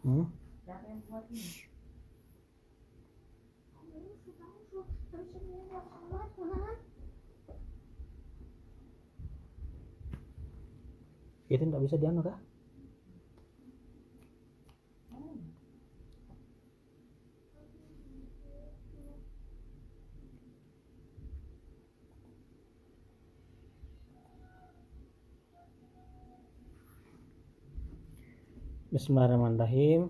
Siapa yang buat ini? Itu nggak bisa dianu kah? Bismillahirrahmanirrahim.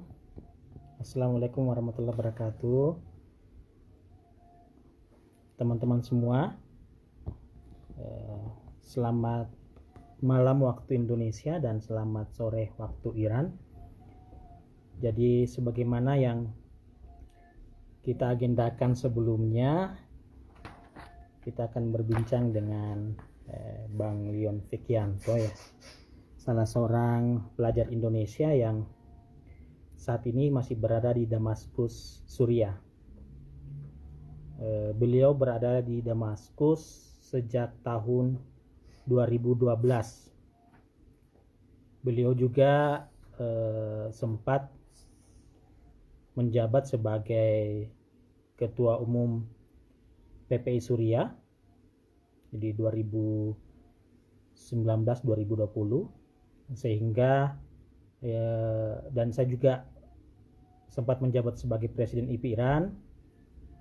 Assalamualaikum warahmatullahi wabarakatuh. Teman-teman semua, selamat malam waktu Indonesia dan selamat sore waktu Iran. Jadi sebagaimana yang kita agendakan sebelumnya, kita akan berbincang dengan Bang Leon Fikyanto ya, salah seorang pelajar Indonesia yang saat ini masih berada di Damaskus, Suriah. Beliau berada di Damaskus sejak tahun 2012. Beliau juga sempat menjabat sebagai Ketua Umum PPI Suriah di 2019-2020, sehingga dan saya juga sempat menjabat sebagai Presiden IPI Iran,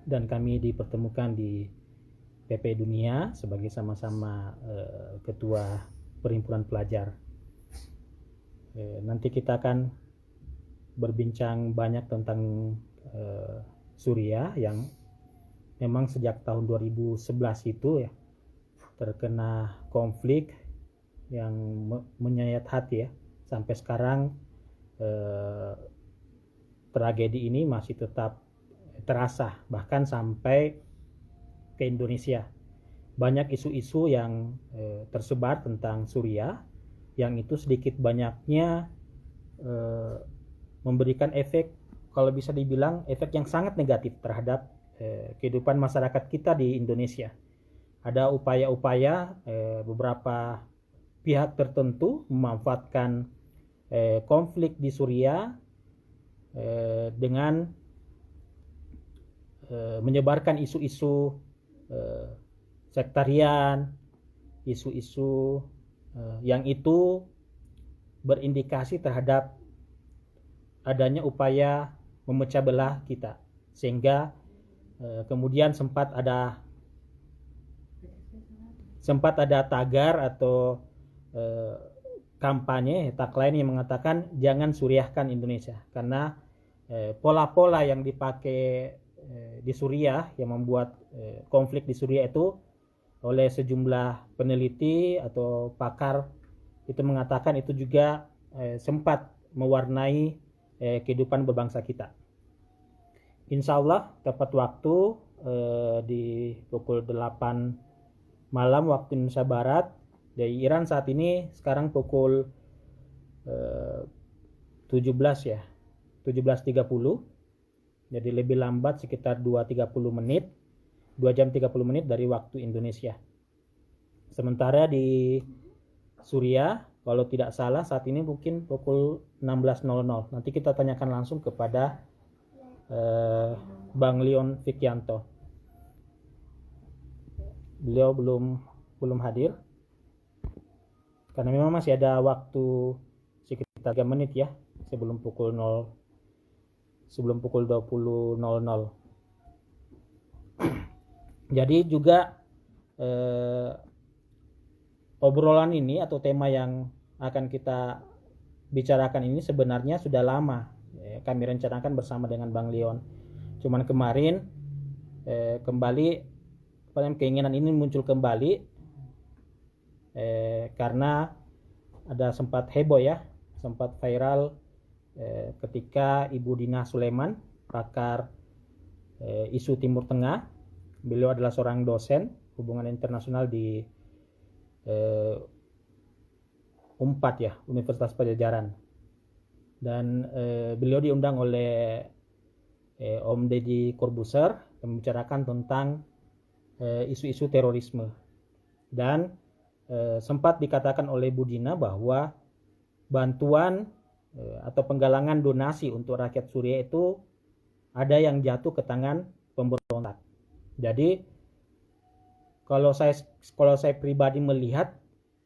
dan kami dipertemukan di PPI Dunia sebagai sama-sama ketua perhimpunan pelajar. Nanti kita akan berbincang banyak tentang Suriah yang memang sejak tahun 2011 itu ya terkena konflik yang menyayat hati ya. Sampai sekarang tragedi ini masih tetap terasa, bahkan sampai ke Indonesia. Banyak isu-isu yang tersebar tentang Suriah yang itu sedikit banyaknya memberikan efek, kalau bisa dibilang efek yang sangat negatif terhadap kehidupan masyarakat kita di Indonesia. Ada upaya-upaya beberapa pihak tertentu memanfaatkan konflik di Suriah dengan menyebarkan isu-isu sektarian, isu-isu yang itu berindikasi terhadap adanya upaya memecah belah kita, sehingga kemudian sempat ada tagar atau kampanye tagline yang mengatakan jangan Suriahkan Indonesia, karena pola-pola yang dipakai di Suriah yang membuat konflik di Suriah itu oleh sejumlah peneliti atau pakar itu mengatakan itu juga sempat mewarnai kehidupan berbangsa kita. Insya Allah tepat waktu di pukul 8 malam waktu Indonesia Barat. Dari Iran saat ini sekarang pukul 17 ya, 17.30. Jadi lebih lambat sekitar 2 jam 30 menit dari waktu Indonesia. Sementara di Suriah kalau tidak salah saat ini mungkin pukul 16.00. Nanti kita tanyakan langsung kepada Bang Leon Fikyanto. Beliau belum hadir karena memang masih ada waktu sekitar 3 menit ya sebelum pukul 20.00. Jadi juga obrolan ini atau tema yang akan kita bicarakan ini sebenarnya sudah lama kami rencanakan bersama dengan Bang Leon. Cuman kemarin kembali keinginan ini muncul kembali karena ada sempat heboh ya, sempat viral ketika Ibu Dina Sulaiman, pakar isu Timur Tengah. Beliau adalah seorang dosen hubungan internasional di UNPAD ya, Universitas Padjadjaran. Dan beliau diundang oleh Om Deddy Corbuzier membicarakan tentang isu-isu terorisme. Dan sempat dikatakan oleh Bu Dina bahwa bantuan atau penggalangan donasi untuk rakyat Suriah itu ada yang jatuh ke tangan pemberontak. Jadi kalau saya pribadi melihat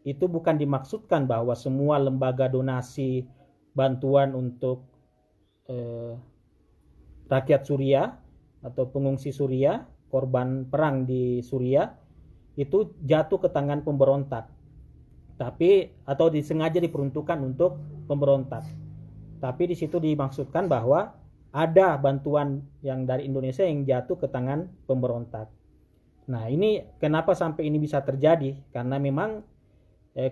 itu bukan dimaksudkan bahwa semua lembaga donasi bantuan untuk rakyat Suriah atau pengungsi Suriah, korban perang di Suriah itu jatuh ke tangan pemberontak. Tapi atau disengaja diperuntukkan untuk pemberontak. Tapi di situ dimaksudkan bahwa ada bantuan yang dari Indonesia yang jatuh ke tangan pemberontak. Nah, ini kenapa sampai ini bisa terjadi? Karena memang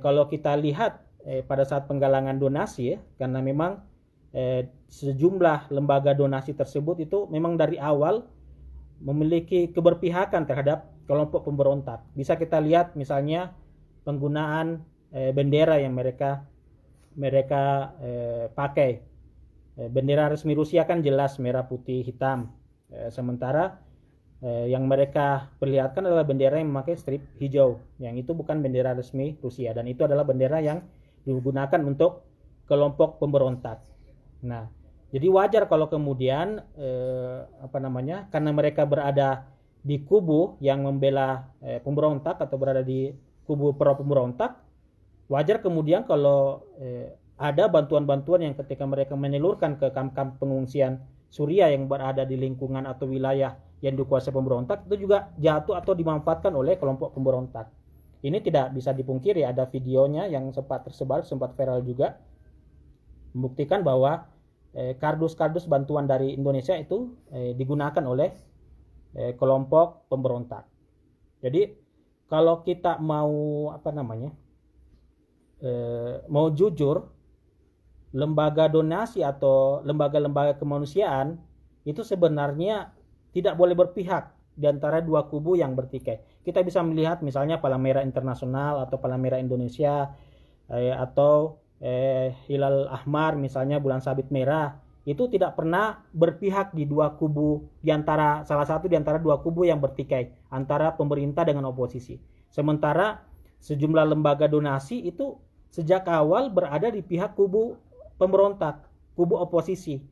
kalau kita lihat pada saat penggalangan donasi ya, karena memang sejumlah lembaga donasi tersebut itu memang dari awal memiliki keberpihakan terhadap kelompok pemberontak. Bisa kita lihat misalnya penggunaan bendera yang mereka pakai. Bendera resmi Rusia kan jelas merah putih hitam. Sementara yang mereka perlihatkan adalah bendera yang memakai strip hijau. Yang itu bukan bendera resmi Rusia dan itu adalah bendera yang digunakan untuk kelompok pemberontak. Nah, jadi wajar kalau kemudian karena mereka berada di kubu yang membela pemberontak atau berada di kubu pro pemberontak, wajar kemudian kalau ada bantuan-bantuan yang ketika mereka menyalurkan ke kamp-kamp pengungsian Suriah yang berada di lingkungan atau wilayah yang dikuasai pemberontak itu juga jatuh atau dimanfaatkan oleh kelompok pemberontak. Ini tidak bisa dipungkiri, ada videonya yang sempat tersebar, sempat viral juga, membuktikan bahwa kardus-kardus bantuan dari Indonesia itu digunakan oleh kelompok pemberontak. Jadi kalau kita mau mau jujur, lembaga donasi atau lembaga-lembaga kemanusiaan itu sebenarnya tidak boleh berpihak di antara dua kubu yang bertikai. Kita bisa melihat misalnya Palang Merah Internasional atau Palang Merah Indonesia atau Hilal Ahmar misalnya Bulan Sabit Merah itu tidak pernah berpihak di dua kubu salah satu di antara dua kubu yang bertikai antara pemerintah dengan oposisi. Sementara sejumlah lembaga donasi itu sejak awal berada di pihak kubu pemberontak, kubu oposisi,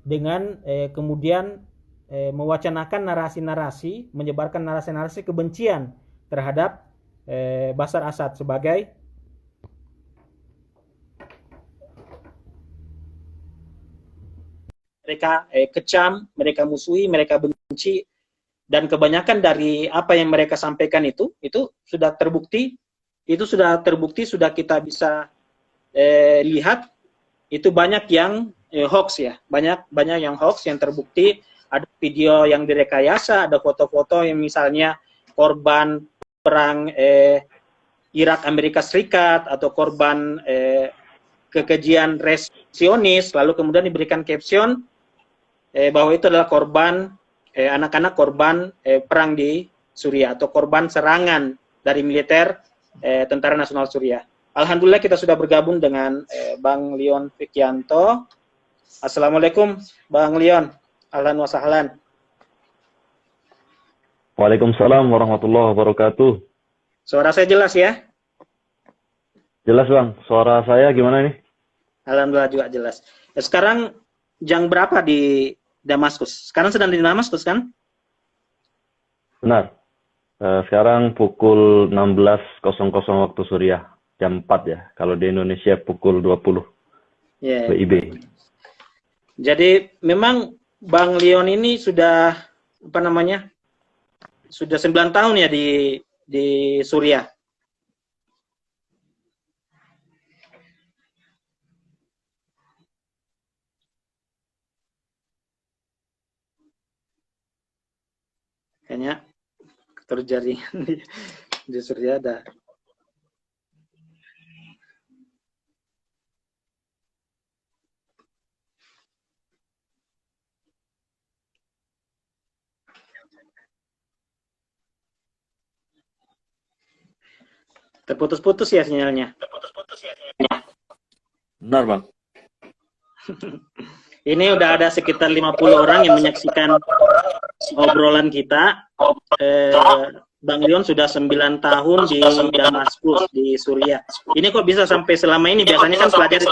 dengan kemudian mewacanakan narasi-narasi, menyebarkan narasi-narasi kebencian terhadap Bashar Assad sebagai mereka kecam, mereka musuhi, mereka benci, dan kebanyakan dari apa yang mereka sampaikan itu sudah terbukti, sudah kita bisa lihat itu banyak yang hoax ya, banyak yang hoax yang terbukti. Ada video yang direkayasa, ada foto-foto yang misalnya korban perang Irak Amerika Serikat atau korban kekejian res Zionis, lalu kemudian diberikan caption bahwa itu adalah korban anak-anak korban perang di Suriah atau korban serangan dari militer Tentara Nasional Suriah. Alhamdulillah kita sudah bergabung dengan Bang Leon Fikyanto. Assalamualaikum Bang Leon. Ahlan wa sahlan. Waalaikumsalam warahmatullahi wabarakatuh. Suara saya jelas ya? Jelas Bang, suara saya gimana nih? Alhamdulillah juga jelas. Sekarang jam berapa di Damaskus? Sekarang sedang di Damaskus kan? Benar. Sekarang pukul 16.00 waktu Suriah. Jam 4 ya. Kalau di Indonesia pukul 20 WIB. Jadi memang Bang Leon ini sudah sudah 9 tahun ya di Suriah. Kayaknya terjadi di Suriah ada. Terputus-putus ya sinyalnya. Benar Bang. Ini udah ada sekitar 50 orang yang menyaksikan obrolan kita. Bang Leon sudah 9 tahun di Damaskus di Suriah. Ini kok bisa sampai selama ini? Biasanya kan pelajar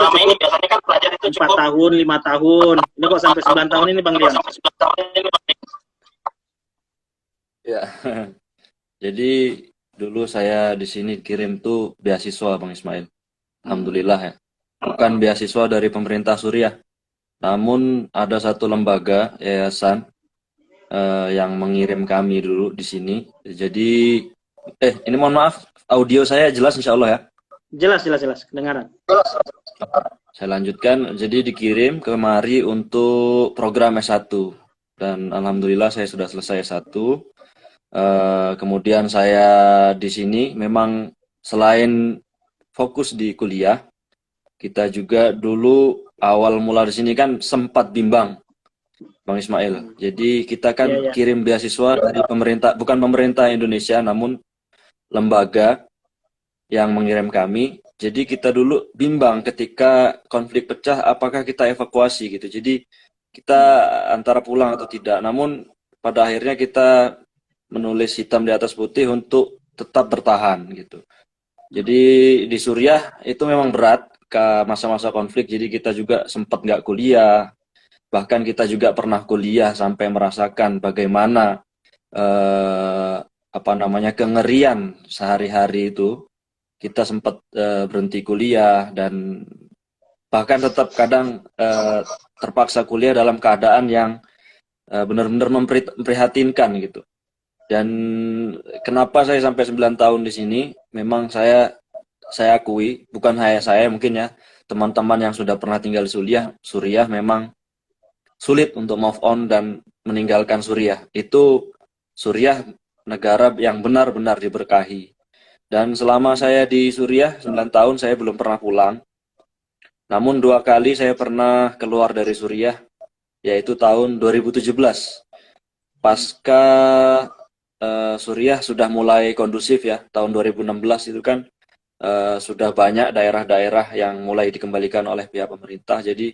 itu cukup 4 tahun, 5 tahun. Ini kok sampai 9 tahun ini Bang Leon? Ya, jadi dulu saya di sini kirim tuh beasiswa Bang Ismail. Alhamdulillah ya. Bukan beasiswa dari pemerintah Suriah, namun ada satu lembaga yayasan yang mengirim kami dulu di sini. Jadi, ini mohon maaf, audio saya jelas insya Allah ya? Jelas, kedengaran. Saya lanjutkan, jadi dikirim kemari untuk program S1. Dan Alhamdulillah saya sudah selesai S1. Kemudian saya di sini memang selain fokus di kuliah, kita juga dulu awal mula di sini kan sempat bimbang, Bang Ismail. Jadi kita kan kirim beasiswa dari pemerintah, bukan pemerintah Indonesia, namun lembaga yang mengirim kami. Jadi kita dulu bimbang ketika konflik pecah, apakah kita evakuasi gitu. Jadi kita antara pulang atau tidak. Namun pada akhirnya kita menulis hitam di atas putih untuk tetap bertahan gitu. Jadi di Suriah itu memang berat ke masa-masa konflik. Jadi kita juga sempat nggak kuliah. Bahkan kita juga pernah kuliah sampai merasakan bagaimana kengerian sehari-hari itu. Kita sempat berhenti kuliah dan bahkan tetap kadang terpaksa kuliah dalam keadaan yang benar-benar memprihatinkan gitu. Dan kenapa saya sampai 9 tahun di sini? Memang saya akui, bukan hanya saya mungkin ya, teman-teman yang sudah pernah tinggal di Suriah memang sulit untuk move on dan meninggalkan Suriah. Itu Suriah negara yang benar-benar diberkahi. Dan selama saya di Suriah 9 tahun saya belum pernah pulang. Namun 2 kali saya pernah keluar dari Suriah, yaitu tahun 2017. Pasca Suriah sudah mulai kondusif ya, tahun 2016 itu kan sudah banyak daerah-daerah yang mulai dikembalikan oleh pihak pemerintah. Jadi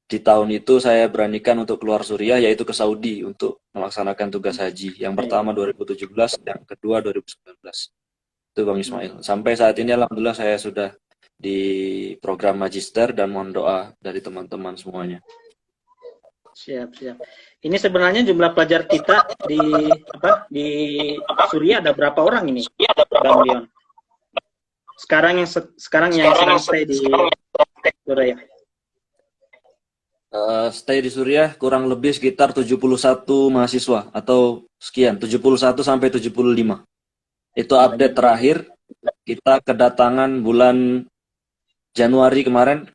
di tahun itu saya beranikan untuk keluar Suriah, yaitu ke Saudi untuk melaksanakan tugas haji. Yang pertama 2017, yang kedua 2019. Itu Bang Ismail. Sampai saat ini alhamdulillah saya sudah di program magister dan mohon doa dari teman-teman semuanya. Siap. Ini sebenarnya jumlah pelajar kita di Suriah ada berapa orang ini, Bang Leon? Sekarang yang sedang stay di Suriah. Stay di Suriah kurang lebih sekitar 71 mahasiswa atau sekian, 71 sampai 75. Itu update terakhir. Kita kedatangan bulan Januari kemarin,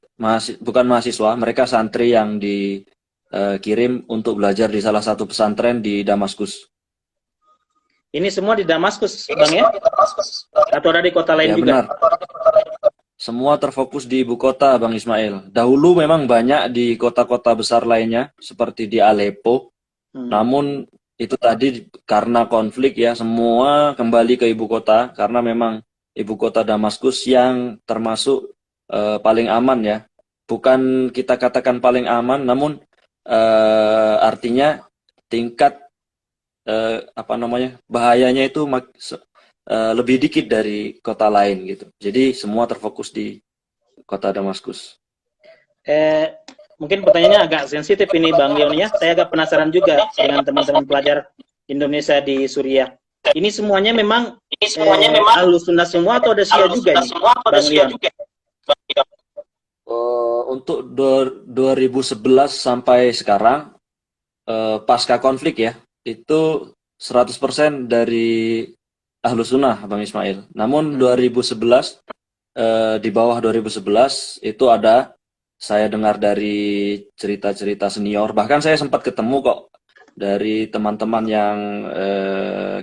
bukan mahasiswa, mereka santri yang dikirim untuk belajar di salah satu pesantren di Damaskus. Ini semua di Damaskus, Bang ya? Atau ada di kota lain juga? Benar. Semua terfokus di ibu kota, Bang Ismail. Dahulu memang banyak di kota-kota besar lainnya, seperti di Aleppo. Namun itu tadi karena konflik ya, semua kembali ke ibu kota. Karena memang ibu kota Damaskus yang termasuk paling aman ya. Bukan kita katakan paling aman, namun artinya tingkat bahayanya itu lebih dikit dari kota lain gitu. Jadi semua terfokus di kota Damaskus. Mungkin pertanyaannya agak sensitif ini Bang Leon ya. Saya agak penasaran juga dengan teman-teman pelajar Indonesia di Suriah. Ini semuanya memang Ahlus Sunnah semua atau ada Syiah juga nih, Bang Leon? Untuk 2011 sampai sekarang pasca konflik ya, itu 100% dari Ahlus Sunnah, Bang Ismail. Namun 2011, di bawah 2011, itu ada, saya dengar dari cerita-cerita senior, bahkan saya sempat ketemu kok, dari teman-teman yang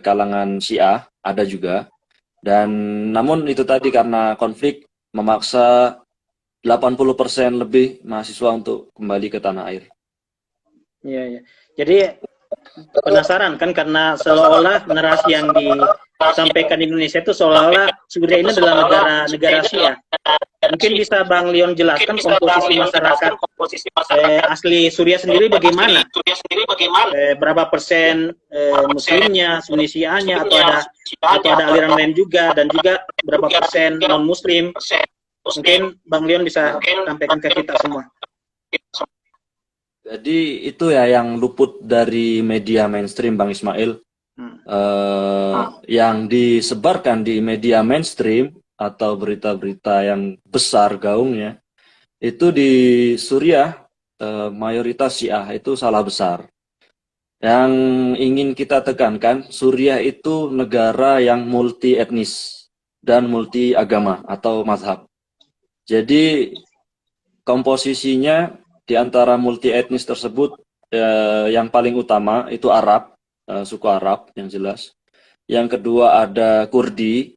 kalangan Syiah, ada juga. Dan namun itu tadi karena konflik memaksa 80% lebih mahasiswa untuk kembali ke tanah air. Iya. Jadi penasaran kan, karena seolah-olah narasi yang disampaikan di Indonesia itu seolah-olah Suriah ini adalah negara Syiah. Mungkin bisa Bang Leon jelaskan komposisi masyarakat asli Suriah sendiri bagaimana? Berapa persen Muslimnya, Sunni Syiahnya, atau ada aliran lain juga, dan juga berapa persen non Muslim? Mungkin Bang Leon bisa sampaikan ke kita semua. Jadi itu ya yang luput dari media mainstream, Bang Ismail. Yang disebarkan di media mainstream atau berita-berita yang besar gaungnya itu di Suriah, mayoritas Syiah, itu salah besar. Yang ingin kita tekankan, Suriah itu negara yang multi etnis dan multi agama atau mazhab. Jadi komposisinya di antara multi etnis tersebut, yang paling utama itu Arab, suku Arab yang jelas. Yang kedua ada Kurdi,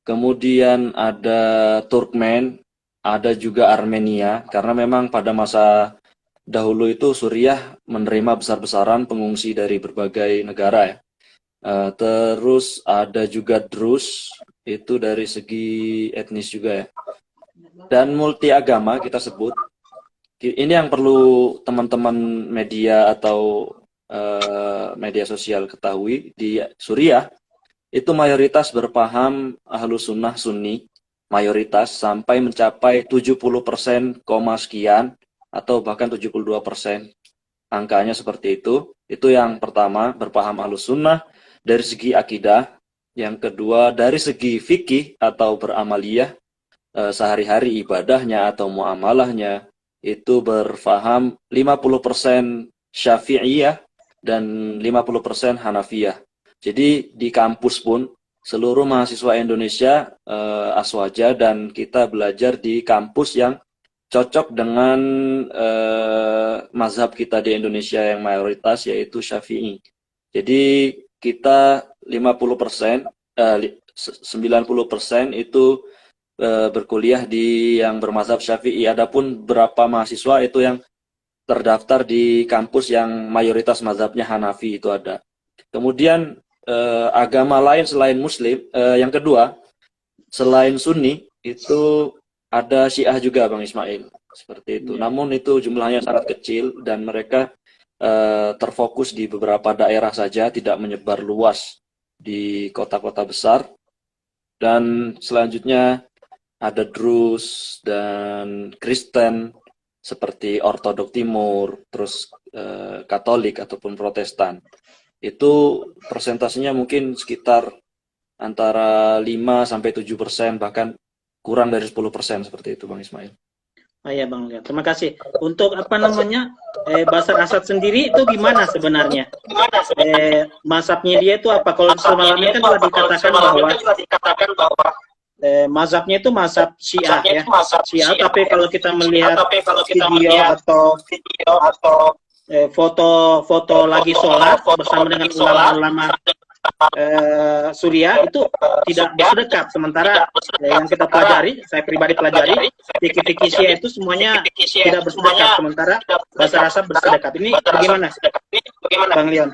kemudian ada Turkmen, ada juga Armenia, karena memang pada masa dahulu itu Suriah menerima besar-besaran pengungsi dari berbagai negara ya. Terus ada juga Drus, itu dari segi etnis juga ya. Dan multi agama kita sebut. Ini yang perlu teman-teman media atau media sosial ketahui, di Suriah itu mayoritas berpaham Ahlus Sunnah Sunni, mayoritas sampai mencapai 70% koma sekian atau bahkan 72%. Angkanya seperti itu. Itu yang pertama, berpaham Ahlus Sunnah dari segi akidah. Yang kedua dari segi fikih atau beramaliyah, sehari-hari ibadahnya atau muamalahnya itu berfaham 50% Syafi'iyah dan 50% Hanafiyah. Jadi di kampus pun seluruh mahasiswa Indonesia aswaja, dan kita belajar di kampus yang cocok dengan mazhab kita di Indonesia yang mayoritas yaitu Syafi'i. Jadi kita 50%, 90% itu berkuliah di yang bermazhab Syafi'i. Adapun berapa mahasiswa itu yang terdaftar di kampus yang mayoritas mazhabnya Hanafi itu ada. Kemudian agama lain selain Muslim, yang kedua selain Sunni itu ada Syiah juga, Bang Ismail, seperti itu. Namun itu jumlahnya sangat kecil dan mereka terfokus di beberapa daerah saja, tidak menyebar luas di kota-kota besar. Dan selanjutnya ada Drus dan Kristen seperti Ortodok Timur, terus Katolik ataupun Protestan. Itu persentasenya mungkin sekitar antara 5-7%, bahkan kurang dari 10% seperti itu, Bang Ismail. Oh ya Bang Leon, terima kasih. Untuk Bashar Assad sendiri itu gimana sebenarnya? Mazhabnya dia itu apa? Kalau semalam kan telah dikatakan bahwa mazhabnya itu mazhab Syiah ya. Syiah, tapi kalau kita melihat video atau foto lagi sholat bersama dengan ulama-ulama Suriah itu tidak berdekat. Sementara yang kita pelajari, saya pribadi pelajari, fikih-fikih Syiah itu semuanya tidak bersedekat, sementara Bashar Assad bersedekat. Ini bagaimana Bang Leon?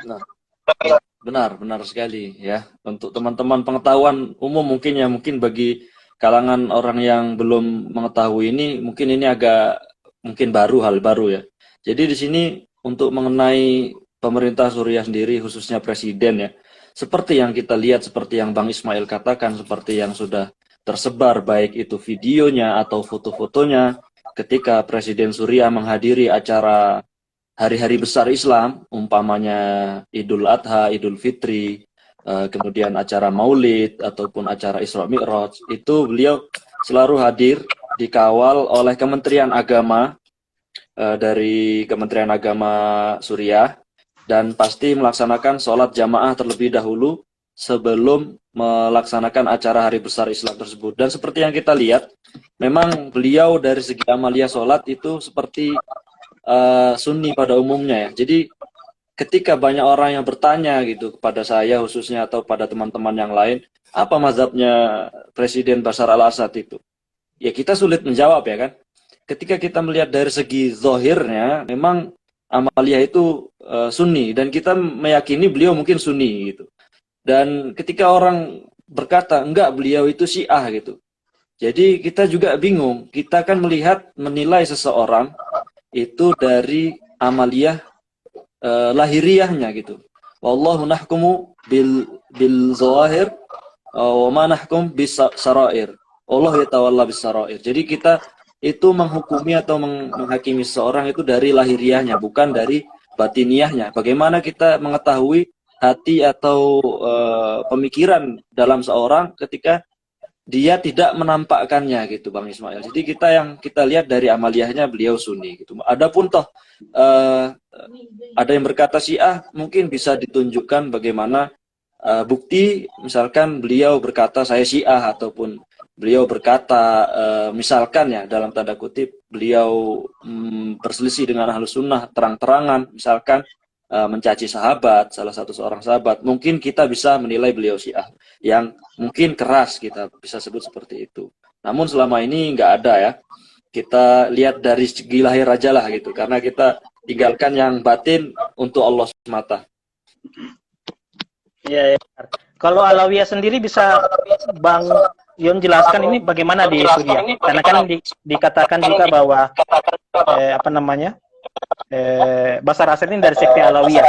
Benar sekali ya. Untuk teman-teman pengetahuan umum mungkin bagi kalangan orang yang belum mengetahui ini, mungkin ini agak hal baru ya. Jadi di sini untuk mengenai pemerintah Suriah sendiri, khususnya presiden ya, seperti yang kita lihat, seperti yang Bang Ismail katakan, seperti yang sudah tersebar baik itu videonya atau foto-fotonya ketika Presiden Suriah menghadiri acara hari-hari besar Islam, umpamanya Idul Adha, Idul Fitri, kemudian acara Maulid ataupun acara Isra Mi'raj, itu beliau selalu hadir, dikawal oleh Kementerian Agama, dari Kementerian Agama Suriah, dan pasti melaksanakan sholat jamaah terlebih dahulu sebelum melaksanakan acara hari besar Islam tersebut. Dan seperti yang kita lihat, memang beliau dari segi amalia sholat itu seperti Sunni pada umumnya ya. Jadi ketika banyak orang yang bertanya gitu kepada saya khususnya atau pada teman-teman yang lain, apa mazhabnya Presiden Bashar al-Assad itu? Ya kita sulit menjawab ya kan. Ketika kita melihat dari segi zahirnya, memang amalia itu Sunni, dan kita meyakini beliau mungkin Sunni gitu. Dan ketika orang berkata enggak, beliau itu Syiah gitu. Jadi kita juga bingung. Kita kan menilai seseorang itu dari amaliyah lahiriahnya gitu. Wallahu nahkumu bil zawahir wa ma nahkum bis sarair. Allah yatawalla bis sarair. Jadi kita itu menghukumi atau menghakimi seseorang itu dari lahiriahnya, bukan dari batiniahnya. Bagaimana kita mengetahui hati atau pemikiran dalam seorang ketika dia tidak menampakkannya gitu, Bang Ismail. Jadi kita lihat dari amaliyahnya beliau Sunni gitu. Adapun toh ada yang berkata Syiah, mungkin bisa ditunjukkan bagaimana bukti, misalkan beliau berkata saya Syiah, ataupun beliau berkata misalkan ya dalam tanda kutip beliau berselisih dengan Ahlus Sunnah terang-terangan, misalkan mencaci sahabat, salah satu seorang sahabat, mungkin kita bisa menilai beliau Syiah yang mungkin keras, kita bisa sebut seperti itu. Namun selama ini nggak ada ya. Kita lihat dari segi lahir aja lah gitu, karena kita tinggalkan yang batin untuk Allah semata. Ya, ya. Kalau Alawiyah sendiri bisa Bang Yon jelaskan ini bagaimana di Suriah? Karena kan dikatakan juga bahwa Bashar Assad ini dari sekte Alawiyah,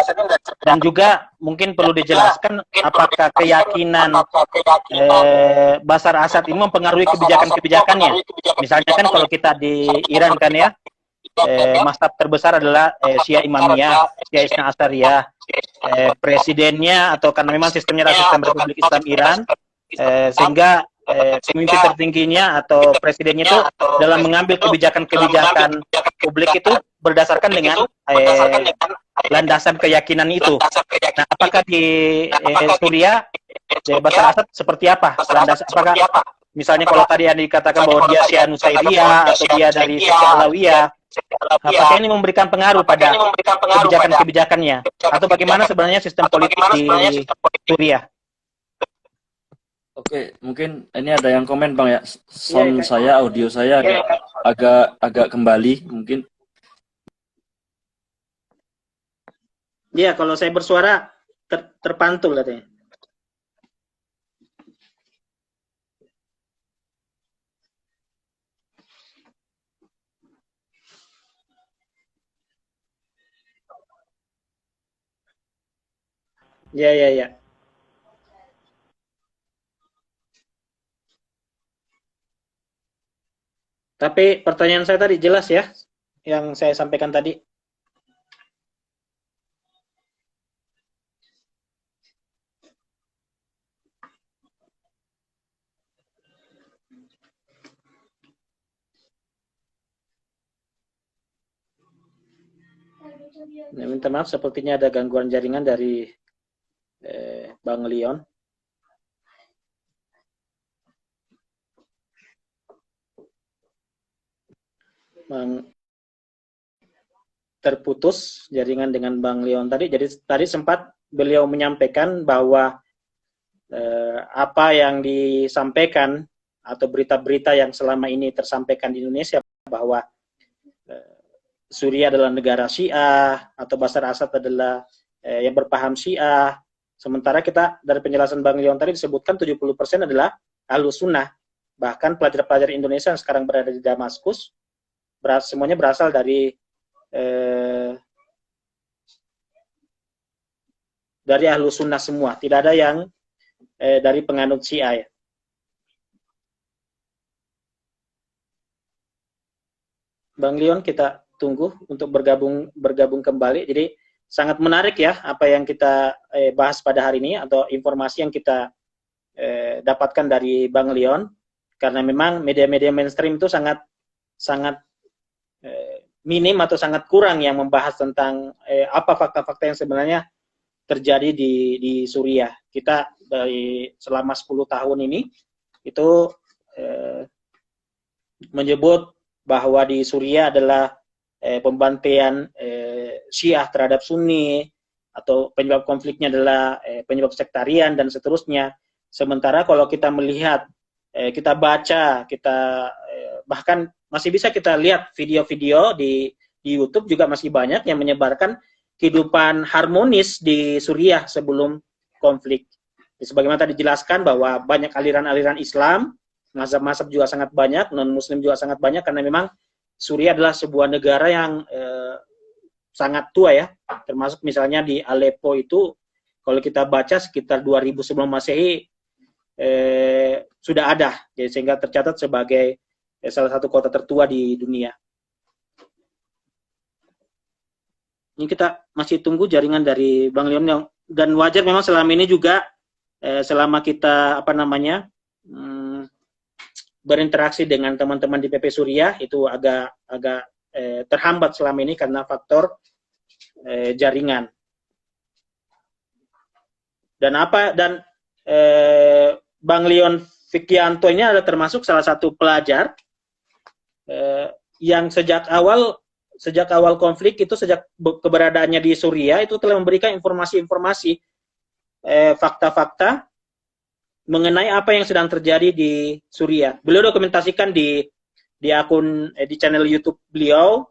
dan juga mungkin perlu dijelaskan apakah keyakinan Bashar Assad ini mempengaruhi kebijakan-kebijakannya. Misalnya kan kalau kita di Iran kan ya, mazhab terbesar adalah Syiah Imamiyah, Syiah Isna Asyariyah, presidennya atau karena memang sistemnya adalah sistem Republik Islam Iran, sehingga pemimpin tertingginya atau presidennya itu dalam mengambil kebijakan-kebijakan publik itu berdasarkan dengan landasan keyakinan itu. Nah, apakah di Suriah Bashar Assad seperti apa? Landasan apakah misalnya kalau tadi yang dikatakan bahwa dia Syiah Nusairiyah atau dia dari sekte Alawiyah, apakah ini memberikan pengaruh pada kebijakan-kebijakannya, atau bagaimana sebenarnya sistem politik di Suriah? Oke, mungkin ini ada yang komen Bang ya. Sound saya, audio saya agak kembali mungkin. Iya, kalau saya bersuara terpantul katanya. Iya, iya, iya. Tapi pertanyaan saya tadi jelas ya, yang saya sampaikan tadi. Nah, minta maaf, sepertinya ada gangguan jaringan dari Bang Leon. Terputus jaringan dengan Bang Leon tadi. Jadi tadi sempat beliau menyampaikan bahwa apa yang disampaikan atau berita-berita yang selama ini tersampaikan di Indonesia bahwa Suriah adalah negara Syiah atau Bashar Assad adalah yang berpaham Syiah. Sementara kita dari penjelasan Bang Leon tadi disebutkan 70% adalah Ahlus Sunnah. Bahkan pelajar-pelajar Indonesia yang sekarang berada di Damaskus semuanya berasal dari Ahlus Sunnah semua. Tidak ada yang dari penganut Syiah. Ya. Bang Leon, kita tunggu untuk bergabung kembali. Jadi sangat menarik ya apa yang kita bahas pada hari ini, atau informasi yang kita dapatkan dari Bang Leon, karena memang media-media mainstream itu sangat minim atau sangat kurang yang membahas tentang apa fakta-fakta yang sebenarnya terjadi di Suriah. Kita dari selama 10 tahun ini itu menyebut bahwa di Suriah adalah pembantaian Syiah terhadap Sunni, atau penyebab konfliknya adalah penyebab sektarian dan seterusnya. Sementara kalau kita melihat, kita baca, kita bahkan masih bisa kita lihat video-video di YouTube juga masih banyak yang menyebarkan kehidupan harmonis di Suriah sebelum konflik. Sebagaimana tadi dijelaskan bahwa banyak aliran-aliran Islam mazhab-mazhab juga sangat banyak, non-Muslim juga sangat banyak, karena memang Suriah adalah sebuah negara yang sangat tua ya, termasuk misalnya di Aleppo itu, kalau kita baca sekitar 2000 sebelum Masehi sudah ada, jadi sehingga tercatat sebagai salah satu kota tertua di dunia. Ini kita masih tunggu jaringan dari Bang Leon yang, dan wajar memang selama ini juga selama kita berinteraksi dengan teman-teman di PP Suriah itu agak terhambat selama ini karena faktor jaringan. Dan Bang Leon Fikyanto ini adalah termasuk salah satu pelajar yang sejak awal konflik itu, sejak keberadaannya di Suriah itu telah memberikan informasi-informasi, fakta-fakta mengenai apa yang sedang terjadi di Suriah. Beliau dokumentasikan di akun di channel YouTube beliau,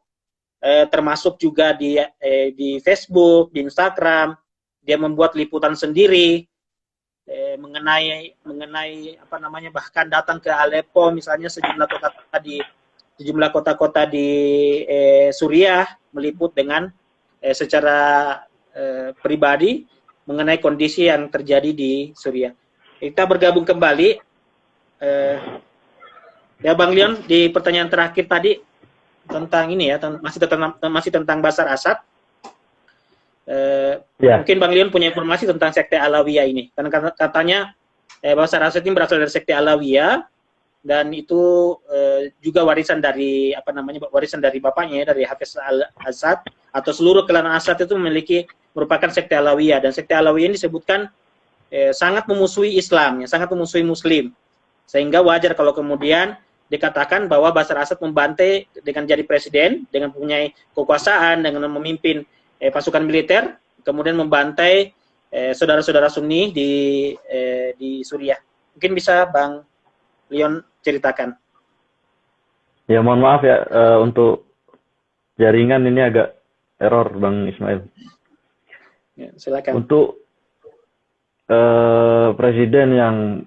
termasuk juga di Facebook, di Instagram. Dia membuat liputan sendiri mengenai bahkan datang ke Aleppo misalnya, sejumlah kota-kota di Suriah, meliput dengan secara pribadi mengenai kondisi yang terjadi di Suriah. Kita bergabung kembali ya Bang Leon, di pertanyaan terakhir tadi tentang ini ya, masih tentang Bashar Assad. Mungkin Bang Leon punya informasi tentang sekte Alawiyah ini, karena katanya Bashar Assad ini berasal dari sekte Alawiyah, dan itu juga warisan dari bapaknya, dari Hafiz al-Assad, atau seluruh klan Assad itu merupakan sekte Alawiyah, dan sekte Alawiyah ini disebutkan sangat memusuhi Islam, sangat memusuhi Muslim, sehingga wajar kalau kemudian dikatakan bahwa Bashar Assad membantai dengan jadi presiden, dengan mempunyai kekuasaan, dengan memimpin pasukan militer, kemudian membantai saudara-saudara Sunni di Suriah. Mungkin bisa Bang Leon ceritakan. Ya, mohon maaf ya, untuk jaringan ini agak error Bang Ismail. Ya, silakan. Untuk presiden yang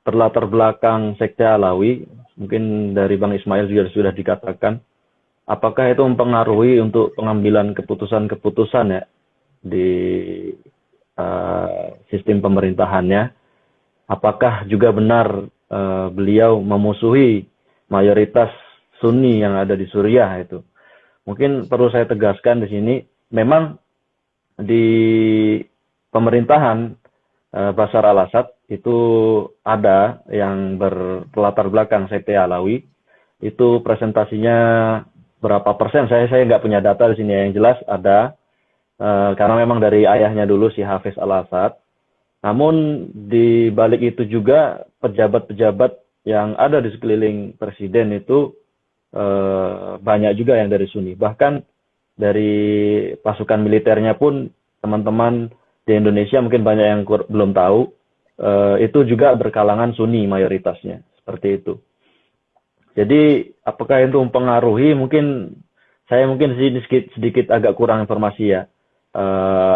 berlatar belakang sekte Alawi, mungkin dari Bang Ismail juga sudah dikatakan, apakah itu mempengaruhi untuk pengambilan keputusan-keputusan ya di sistem pemerintahannya? Apakah juga benar beliau memusuhi mayoritas Sunni yang ada di Suriah itu? Mungkin perlu saya tegaskan di sini, memang di pemerintahan Bashar al-Assad itu ada yang berlatar belakang sekte Alawi. Itu presentasinya berapa persen? Saya nggak punya data di sini. Yang jelas ada, karena memang dari ayahnya dulu si Hafiz al-Assad. Namun di balik itu juga pejabat-pejabat yang ada di sekeliling presiden itu banyak juga yang dari Sunni. Bahkan dari pasukan militernya pun, teman-teman di Indonesia mungkin banyak yang belum tahu, itu juga berkalangan Sunni mayoritasnya, seperti itu. Jadi apakah itu mempengaruhi? Mungkin sedikit agak kurang informasi ya.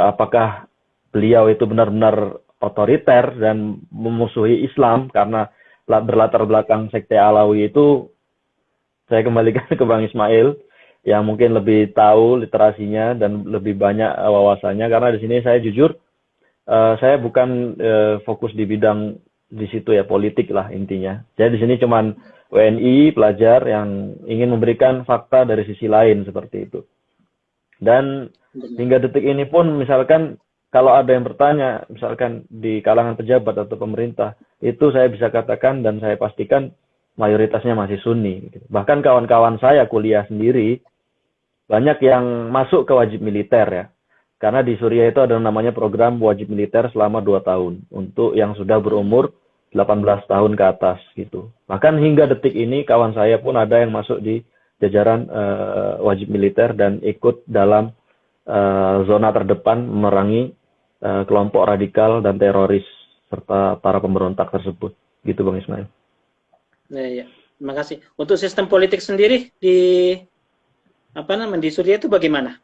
Apakah beliau itu benar-benar otoriter dan memusuhi Islam karena berlatar belakang sekte Alawi itu? Saya kembalikan ke Bang Ismail yang mungkin lebih tahu literasinya dan lebih banyak wawasannya, karena di sini saya jujur saya bukan fokus di bidang di situ ya, politik lah intinya. Jadi di sini cuman WNI pelajar yang ingin memberikan fakta dari sisi lain seperti itu. Dan hingga detik ini pun misalkan kalau ada yang bertanya misalkan di kalangan pejabat atau pemerintah, itu saya bisa katakan dan saya pastikan mayoritasnya masih Sunni. Bahkan kawan-kawan saya kuliah sendiri banyak yang masuk ke wajib militer ya. Karena di Suriah itu ada namanya program wajib militer selama 2 tahun untuk yang sudah berumur 18 tahun ke atas gitu. Bahkan hingga detik ini kawan saya pun ada yang masuk di jajaran wajib militer dan ikut dalam zona terdepan memerangi kelompok radikal dan teroris serta para pemberontak tersebut. Gitu Bang Ismail. Ya. Terima kasih. Untuk sistem politik sendiri di Suriah itu bagaimana?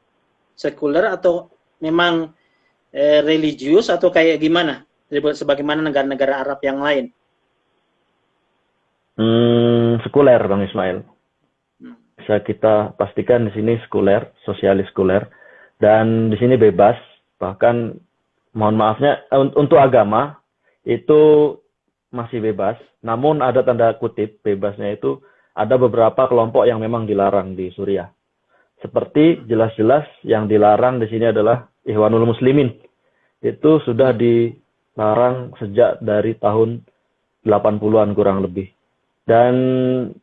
Sekuler atau memang religius atau kayak gimana? Sebagaimana negara-negara Arab yang lain? Sekuler, Bang Ismail. Hmm. Bisa kita pastikan di sini sekuler, sosialis sekuler, dan di sini bebas. Bahkan mohon maafnya untuk agama itu masih bebas. Namun ada tanda kutip bebasnya itu ada beberapa kelompok yang memang dilarang di Suriah. Seperti jelas-jelas yang dilarang di sini adalah Ikhwanul Muslimin. Itu sudah dilarang sejak dari tahun 80-an kurang lebih. Dan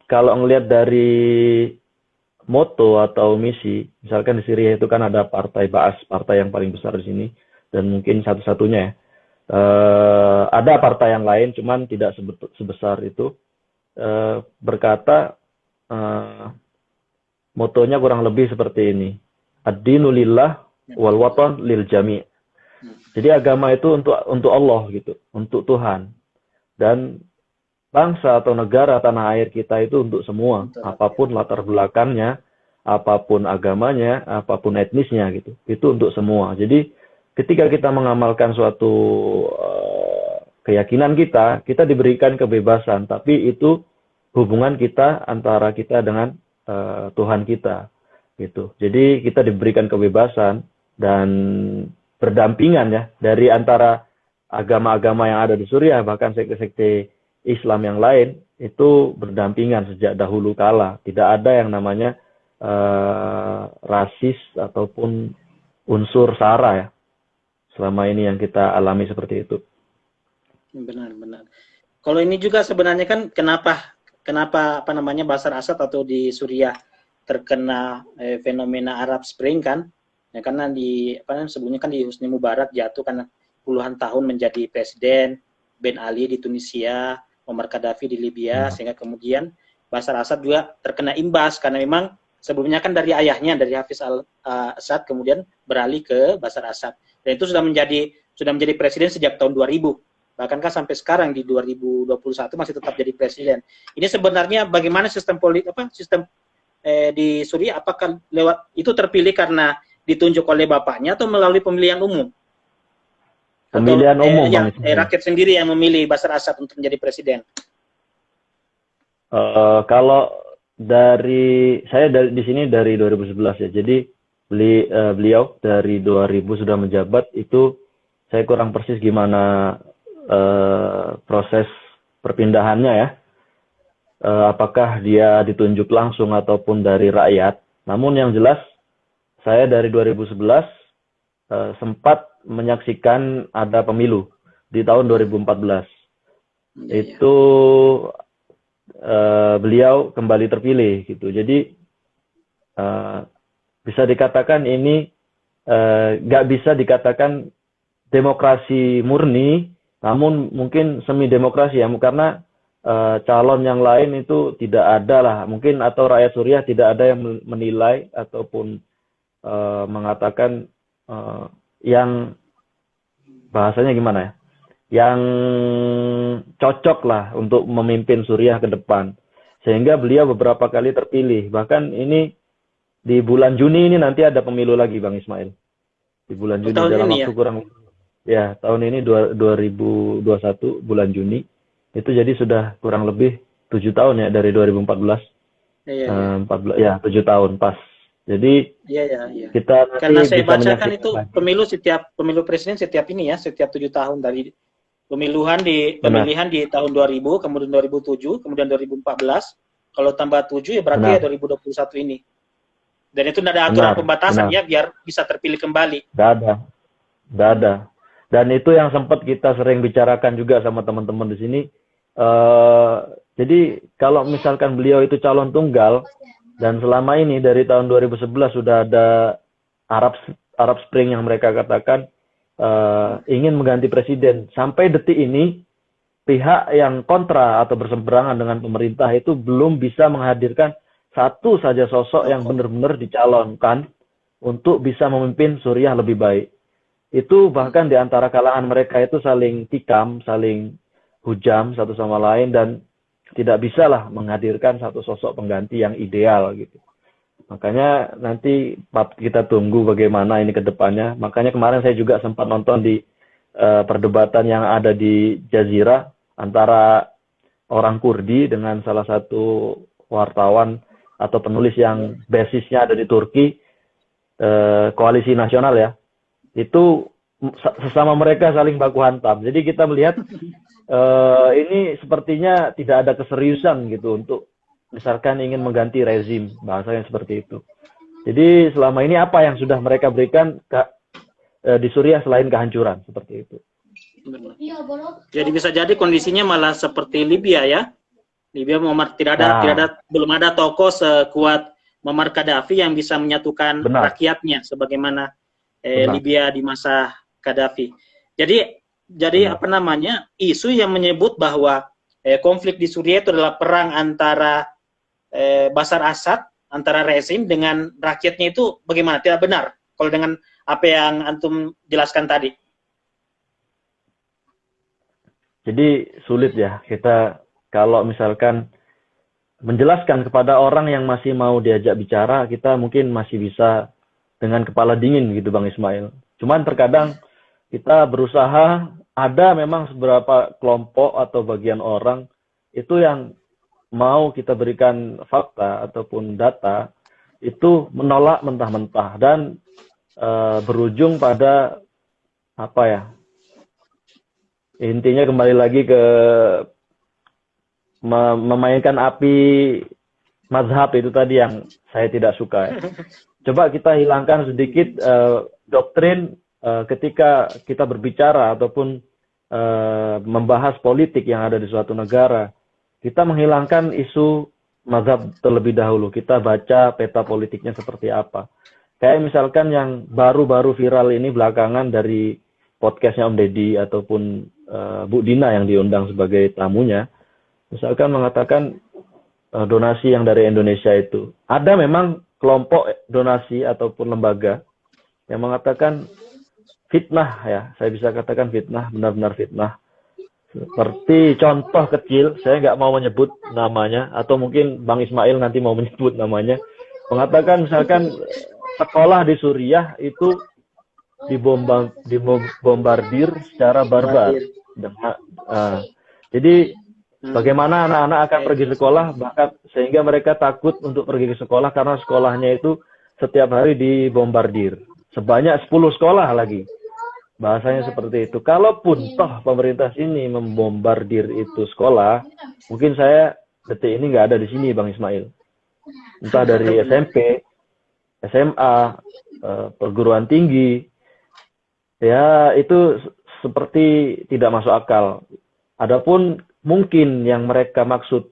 kalau ngelihat dari moto atau misi, misalkan di Syria itu kan ada partai Ba'as, partai yang paling besar di sini, dan mungkin satu-satunya ya. Ada partai yang lain, cuman tidak sebesar itu. Berkata, motonya kurang lebih seperti ini. Ad-dinu lillah wal watan lil jami'. Jadi agama itu untuk Allah gitu, untuk Tuhan. Dan bangsa atau negara tanah air kita itu untuk semua, apapun latar belakangnya, apapun agamanya, apapun etnisnya gitu. Itu untuk semua. Jadi ketika kita mengamalkan suatu keyakinan kita diberikan kebebasan, tapi itu hubungan kita antara kita dengan Tuhan kita gitu. Jadi kita diberikan kebebasan dan berdampingan ya dari antara agama-agama yang ada di Suriah, bahkan sekte-sekte Islam yang lain itu berdampingan sejak dahulu kala. Tidak ada yang namanya rasis ataupun unsur SARA ya. Selama ini yang kita alami seperti itu. Benar-benar. Kalau ini juga sebenarnya kan kenapa Bashar Assad atau di Suriah terkena fenomena Arab Spring kan? Ya, karena sebelumnya kan di Husni Mubarak jatuh karena puluhan tahun menjadi presiden, Ben Ali di Tunisia, Muammar Gaddafi di Libya, sehingga kemudian Bashar Assad juga terkena imbas karena memang sebelumnya kan dari ayahnya, dari Hafiz al-Assad kemudian beralih ke Bashar Assad. Dan itu sudah menjadi presiden sejak tahun 2000. Bahkan kan sampai sekarang di 2021 masih tetap jadi presiden. Ini sebenarnya bagaimana sistem di Suriah, apakah lewat itu terpilih karena ditunjuk oleh bapaknya atau melalui pemilihan umum? Pemilihan umum, rakyat sendiri yang memilih Bashar Assad untuk menjadi presiden. Kalau saya di sini dari 2011 ya. Jadi beliau dari 2000 sudah menjabat, itu saya kurang persis gimana proses perpindahannya ya. Apakah dia ditunjuk langsung ataupun dari rakyat. Namun yang jelas saya dari 2011 sempat menyaksikan ada pemilu di tahun 2014. Itu beliau kembali terpilih gitu. Jadi bisa dikatakan ini nggak bisa dikatakan demokrasi murni, namun mungkin semi demokrasi ya, karena calon yang lain itu tidak ada lah, mungkin, atau rakyat Suriah tidak ada yang menilai ataupun mengatakan yang bahasanya gimana ya, yang cocok lah untuk memimpin Suriah ke depan. Sehingga beliau beberapa kali terpilih. Bahkan ini di bulan Juni ini nanti ada pemilu lagi, Bang Ismail. Di bulan Juni dalam waktu kurang ya, tahun ini 2021 bulan Juni. Itu jadi sudah kurang lebih 7 tahun ya dari 2014. 14 ya, 7 tahun pas. Jadi kita karena saya bacakan itu pemilu presiden setiap 7 tahun, dari pemilihan di tahun 2000, kemudian 2007, kemudian 2014. Kalau tambah 7 ya berarti ya 2021 ini. Dan itu tidak ada aturan pembatasan ya biar bisa terpilih kembali. Tidak ada. Dan itu yang sempat kita sering bicarakan juga sama teman-teman di sini. Jadi kalau misalkan beliau itu calon tunggal, dan selama ini dari tahun 2011 sudah ada Arab Spring yang mereka katakan ingin mengganti presiden. Sampai detik ini pihak yang kontra atau berseberangan dengan pemerintah itu belum bisa menghadirkan satu saja sosok yang benar-benar dicalonkan untuk bisa memimpin Suriah lebih baik. Itu bahkan di antara kalangan mereka itu saling tikam, saling hujam satu sama lain, dan tidak bisa lah menghadirkan satu sosok pengganti yang ideal gitu. Makanya nanti kita tunggu bagaimana ini ke depannya. Makanya kemarin saya juga sempat nonton di perdebatan yang ada di Jazirah antara orang Kurdi dengan salah satu wartawan atau penulis yang basisnya ada di Turki, koalisi nasional ya, itu sesama mereka saling baku hantam. Jadi kita melihat ini sepertinya tidak ada keseriusan gitu untuk misalkan ingin mengganti rezim, bahasanya seperti itu. Jadi selama ini apa yang sudah mereka berikan di Suriah selain kehancuran seperti itu. Benar. Jadi bisa jadi kondisinya malah seperti Libya ya. Libya belum ada tokoh sekuat Muammar Gaddafi yang bisa menyatukan rakyatnya sebagaimana Libya di masa Gaddafi. Jadi apa namanya, isu yang menyebut bahwa konflik di Suriah itu adalah perang antara Bashar Assad, antara rezim dengan rakyatnya, itu bagaimana? Tidak benar kalau dengan apa yang antum jelaskan tadi. Jadi sulit ya kita kalau misalkan menjelaskan kepada orang yang masih mau diajak bicara, kita mungkin masih bisa dengan kepala dingin gitu Bang Ismail. Cuman terkadang kita berusaha, ada memang beberapa kelompok atau bagian orang itu yang mau kita berikan fakta ataupun data, itu menolak mentah-mentah dan berujung pada apa ya? Intinya kembali lagi ke memainkan api mazhab itu tadi yang saya tidak suka. Ya. Coba kita hilangkan sedikit doktrin ketika kita berbicara ataupun membahas politik yang ada di suatu negara. Kita menghilangkan isu mazhab terlebih dahulu. Kita baca peta politiknya seperti apa. Kayak misalkan yang baru-baru viral ini belakangan dari podcastnya Om Deddy ataupun Bu Dina yang diundang sebagai tamunya, misalkan mengatakan donasi yang dari Indonesia itu. Ada memang kelompok donasi ataupun lembaga yang mengatakan fitnah ya, saya bisa katakan fitnah, benar-benar fitnah. Seperti contoh kecil, saya nggak mau menyebut namanya, atau mungkin Bang Ismail nanti mau menyebut namanya, mengatakan misalkan sekolah di Suriah itu dibombardir secara barbar. Jadi bagaimana anak-anak akan pergi sekolah, bahkan sehingga mereka takut untuk pergi ke sekolah karena sekolahnya itu setiap hari dibombardir. Sebanyak 10 sekolah lagi. Bahasanya seperti itu. Kalaupun toh pemerintah sini membombardir itu sekolah, mungkin saya detik ini nggak ada di sini Bang Ismail. Entah dari SMP, SMA, perguruan tinggi, ya itu seperti tidak masuk akal. Adapun mungkin yang mereka maksud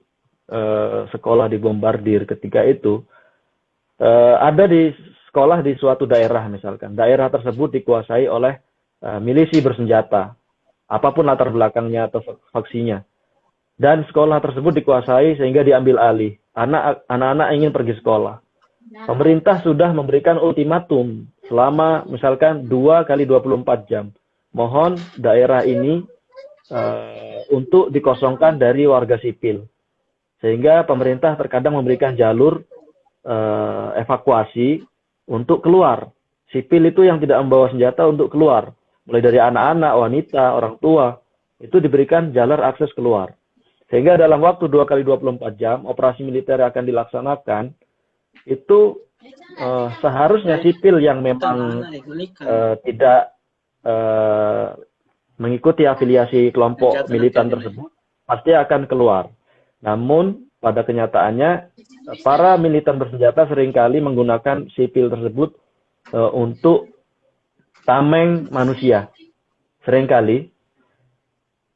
sekolah dibombardir ketika itu, ada di sekolah di suatu daerah misalkan. Daerah tersebut dikuasai oleh milisi bersenjata, apapun latar belakangnya atau faksinya. Dan sekolah tersebut dikuasai sehingga diambil alih. Anak-anak ingin pergi sekolah. Pemerintah sudah memberikan ultimatum selama misalkan 2 kali 24 jam. Mohon daerah ini untuk dikosongkan dari warga sipil. Sehingga pemerintah terkadang memberikan jalur evakuasi untuk keluar. Sipil itu yang tidak membawa senjata untuk keluar. Mulai dari anak-anak, wanita, orang tua, itu diberikan jalur akses keluar. Sehingga dalam waktu 2 kali 24 jam, operasi militer yang akan dilaksanakan, itu seharusnya sipil yang memang tidak mengikuti afiliasi kelompok militan tersebut, pasti akan keluar. Namun, pada kenyataannya, para militan bersenjata seringkali menggunakan sipil tersebut untuk tameng manusia. Seringkali.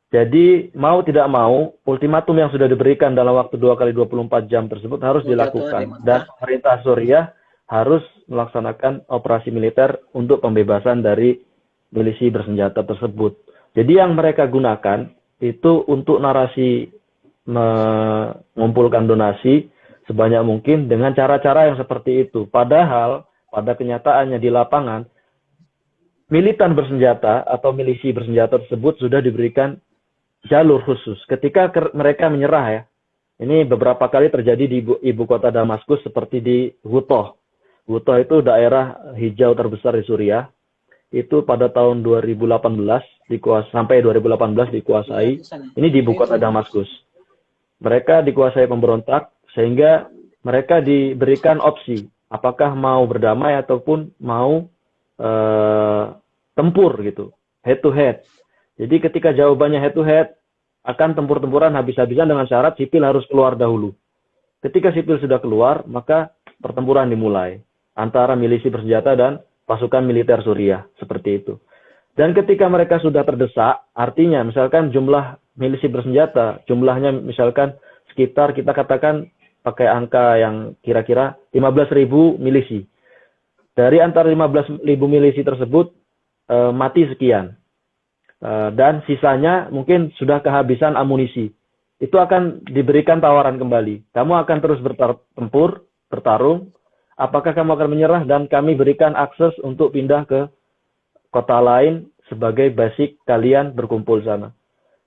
Jadi, mau tidak mau, ultimatum yang sudah diberikan dalam waktu 2 kali 24 jam tersebut harus dilakukan. Dan pemerintah Suriah harus melaksanakan operasi militer untuk pembebasan dari milisi bersenjata tersebut. Jadi yang mereka gunakan itu untuk narasi mengumpulkan donasi sebanyak mungkin dengan cara-cara yang seperti itu. Padahal pada kenyataannya di lapangan, militan bersenjata atau milisi bersenjata tersebut sudah diberikan jalur khusus. Ketika mereka menyerah ya, ini beberapa kali terjadi di ibu kota Damaskus seperti di Ghouta. Ghouta itu daerah hijau terbesar di Suriah. Itu pada tahun 2018 sampai 2018 dikuasai. Ini di ibu kota Damaskus. mereka dikuasai pemberontak sehingga mereka diberikan opsi apakah mau berdamai ataupun mau tempur gitu, head to head. Jadi ketika jawabannya head to head, akan tempur-tempuran habis-habisan dengan syarat sipil harus keluar dahulu. Ketika sipil sudah keluar, maka pertempuran dimulai antara milisi bersenjata dan pasukan militer Suriah, seperti itu. Dan ketika mereka sudah terdesak, artinya misalkan jumlah milisi bersenjata, jumlahnya misalkan sekitar kita katakan pakai angka yang kira-kira 15.000 milisi. Dari antara 15.000 milisi tersebut mati sekian. Dan sisanya mungkin sudah kehabisan amunisi. Itu akan diberikan tawaran kembali. Kamu akan terus bertempur, bertarung. Apakah kamu akan menyerah dan kami berikan akses untuk pindah ke kota lain sebagai basic kalian berkumpul sana.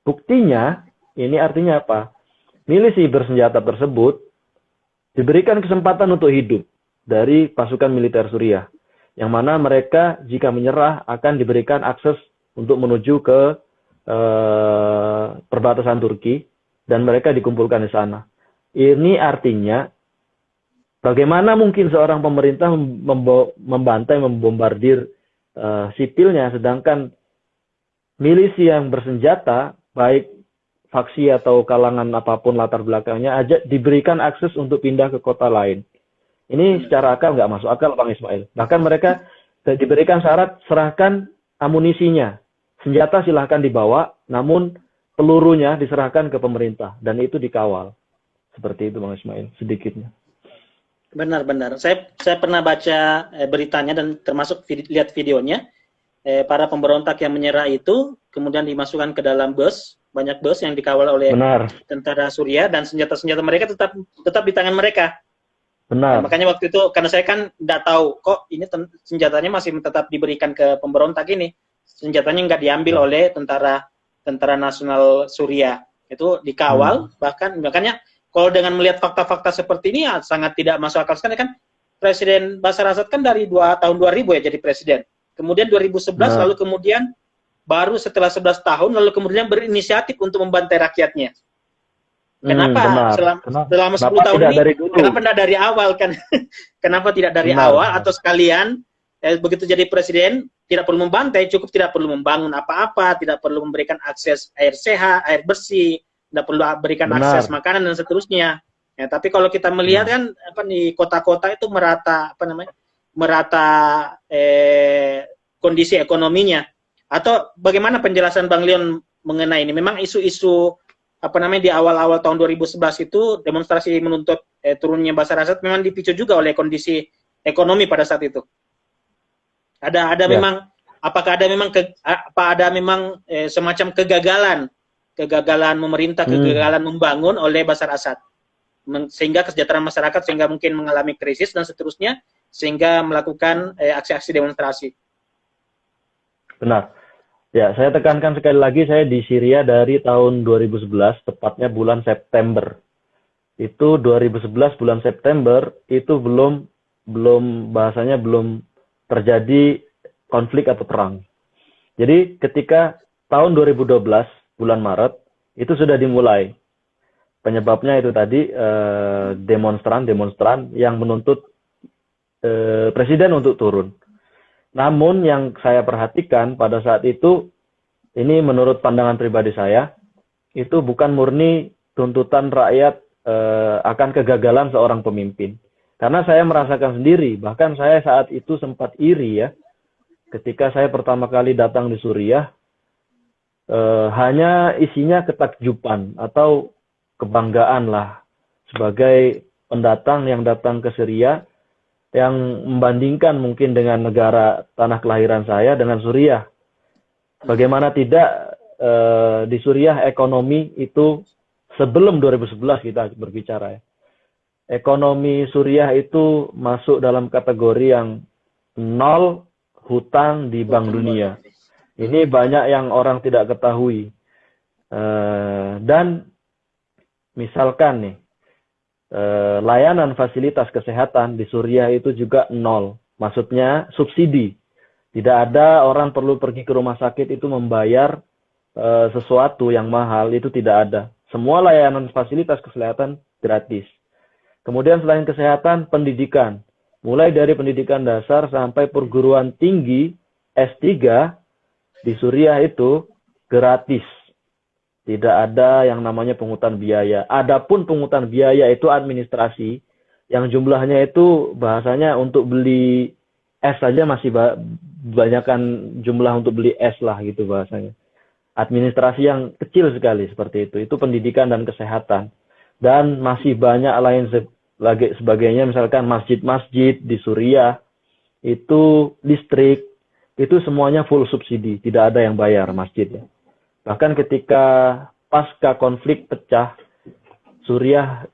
Buktinya, ini artinya apa? Milisi bersenjata tersebut diberikan kesempatan untuk hidup dari pasukan militer Suriah. Yang mana mereka jika menyerah akan diberikan akses untuk menuju ke perbatasan Turki dan mereka dikumpulkan di sana. Ini artinya bagaimana mungkin seorang pemerintah membantai, membombardir sipilnya, sedangkan milisi yang bersenjata, baik faksi atau kalangan apapun latar belakangnya, aja diberikan akses untuk pindah ke kota lain. Ini secara akal nggak masuk akal, Bang Ismail. Bahkan mereka diberikan syarat, serahkan amunisinya. Senjata silahkan dibawa, namun pelurunya diserahkan ke pemerintah. Dan itu dikawal. Seperti itu, Bang Ismail, sedikitnya. Benar-benar. Saya pernah baca beritanya dan termasuk lihat videonya. Para pemberontak yang menyerah itu kemudian dimasukkan ke dalam bus, banyak bus yang dikawal oleh tentara Suriah dan senjata-senjata mereka tetap di tangan mereka. Benar. Nah, makanya waktu itu karena saya kan nggak tahu kok ini senjatanya masih tetap diberikan ke pemberontak ini. Senjatanya nggak diambil oleh tentara nasional Suriah. Itu dikawal bahkan makanya kalau dengan melihat fakta-fakta seperti ini ya sangat tidak masuk akal sekali kan. Presiden Bashar Assad kan dari tahun 2000 ya jadi presiden. Kemudian 2011 lalu kemudian baru setelah 11 tahun lalu kemudian berinisiatif untuk membantai rakyatnya. Kenapa selama 10 tahun ini kenapa tidak dari awal kan? Kenapa tidak dari awal atau sekalian begitu jadi presiden tidak perlu membantai, cukup tidak perlu membangun apa-apa, tidak perlu memberikan akses air sehat, air bersih, tidak perlu berikan akses makanan dan seterusnya. Ya, tapi kalau kita melihat kan di kota-kota itu merata kondisi ekonominya. Atau bagaimana penjelasan Bang Leon mengenai ini? Memang isu-isu di awal-awal tahun 2011 itu demonstrasi menuntut turunnya Bashar Assad memang dipicu juga oleh kondisi ekonomi pada saat itu. Ada memang apakah ada memang semacam kegagalan memerintah, kegagalan membangun oleh Bashar Assad sehingga kesejahteraan masyarakat sehingga mungkin mengalami krisis dan seterusnya sehingga melakukan aksi-aksi demonstrasi. Benar. Ya, saya tekankan sekali lagi, saya di Syria dari tahun 2011, tepatnya bulan September. Itu 2011 bulan September itu belum terjadi konflik atau perang. Jadi ketika tahun 2012 bulan Maret itu sudah dimulai. Penyebabnya itu tadi demonstran yang menuntut presiden untuk turun. Namun yang saya perhatikan pada saat itu, ini menurut pandangan pribadi saya, itu bukan murni tuntutan rakyat akan kegagalan seorang pemimpin. Karena saya merasakan sendiri, bahkan saya saat itu sempat iri ya, ketika saya pertama kali datang di Suriah, hanya isinya ketakjuban atau kebanggaan lah, sebagai pendatang yang datang ke Syria, yang membandingkan mungkin dengan negara tanah kelahiran saya dengan Suriah. Bagaimana tidak di Suriah ekonomi itu sebelum 2011 kita berbicara ya. Ekonomi Suriah itu masuk dalam kategori yang nol hutang di Bank Dunia. Ini banyak yang orang tidak ketahui. Dan misalkan nih, layanan fasilitas kesehatan di Suriah itu juga nol. Maksudnya subsidi. Tidak ada orang perlu pergi ke rumah sakit itu membayar sesuatu yang mahal, itu tidak ada. Semua layanan fasilitas kesehatan gratis. Kemudian selain kesehatan, pendidikan. Mulai dari pendidikan dasar sampai perguruan tinggi S3 di Suriah itu gratis. Tidak ada yang namanya pungutan biaya. Adapun pungutan biaya itu administrasi, yang jumlahnya itu bahasanya untuk beli es saja masih banyakkan jumlah untuk beli es lah gitu bahasanya. Administrasi yang kecil sekali seperti itu. Itu pendidikan dan kesehatan. Dan masih banyak lain sebagainya, misalkan masjid-masjid di Suriah, itu listrik, itu semuanya full subsidi, tidak ada yang bayar masjidnya. Bahkan ketika pasca konflik pecah, Suriah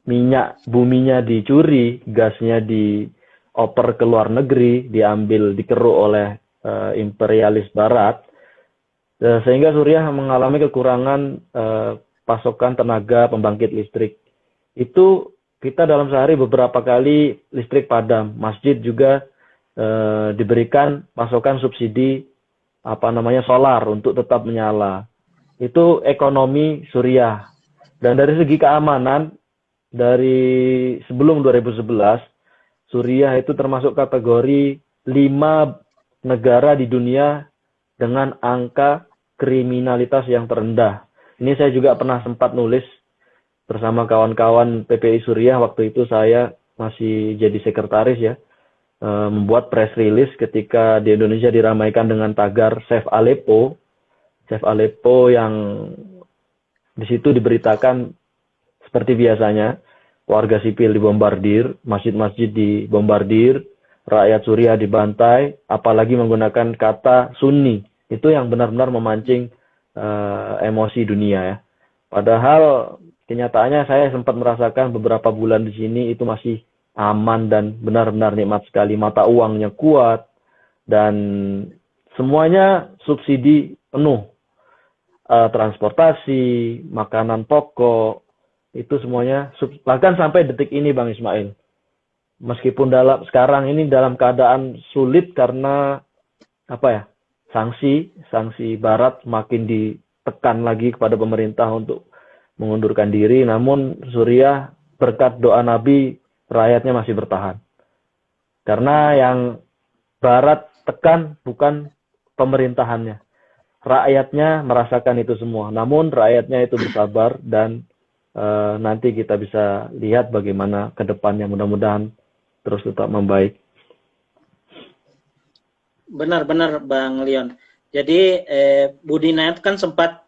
minyak buminya dicuri, gasnya dioper ke luar negeri, dikeruk oleh imperialis barat, sehingga Suriah mengalami kekurangan pasokan tenaga pembangkit listrik. Itu kita dalam sehari beberapa kali listrik padam. Masjid juga diberikan pasokan subsidi solar untuk tetap menyala. Itu ekonomi Suriah. Dan dari segi keamanan, dari sebelum 2011, Suriah itu termasuk kategori 5 negara di dunia dengan angka kriminalitas yang terendah. Ini saya juga pernah sempat nulis bersama kawan-kawan PPI Suriah, waktu itu saya masih jadi sekretaris ya, membuat press release ketika di Indonesia diramaikan dengan tagar Save Aleppo. Save Aleppo yang di situ diberitakan seperti biasanya, warga sipil dibombardir, masjid-masjid dibombardir, rakyat Suriah dibantai, apalagi menggunakan kata Sunni. Itu yang benar-benar memancing emosi dunia ya. Padahal kenyataannya saya sempat merasakan beberapa bulan di sini itu masih aman dan benar-benar nikmat sekali. Mata uangnya kuat dan semuanya subsidi penuh. Transportasi, makanan pokok, itu semuanya bahkan sampai detik ini Bang Ismail. Meskipun sekarang ini dalam keadaan sulit karena sanksi barat makin ditekan lagi kepada pemerintah untuk mengundurkan diri, namun Suriah berkat doa Nabi rakyatnya masih bertahan. Karena yang barat tekan bukan pemerintahannya. Rakyatnya merasakan itu semua. Namun rakyatnya itu bersabar dan nanti kita bisa lihat bagaimana ke depannya, mudah-mudahan terus tetap membaik. Benar-benar Bang Leon. Jadi Budi Nayat kan sempat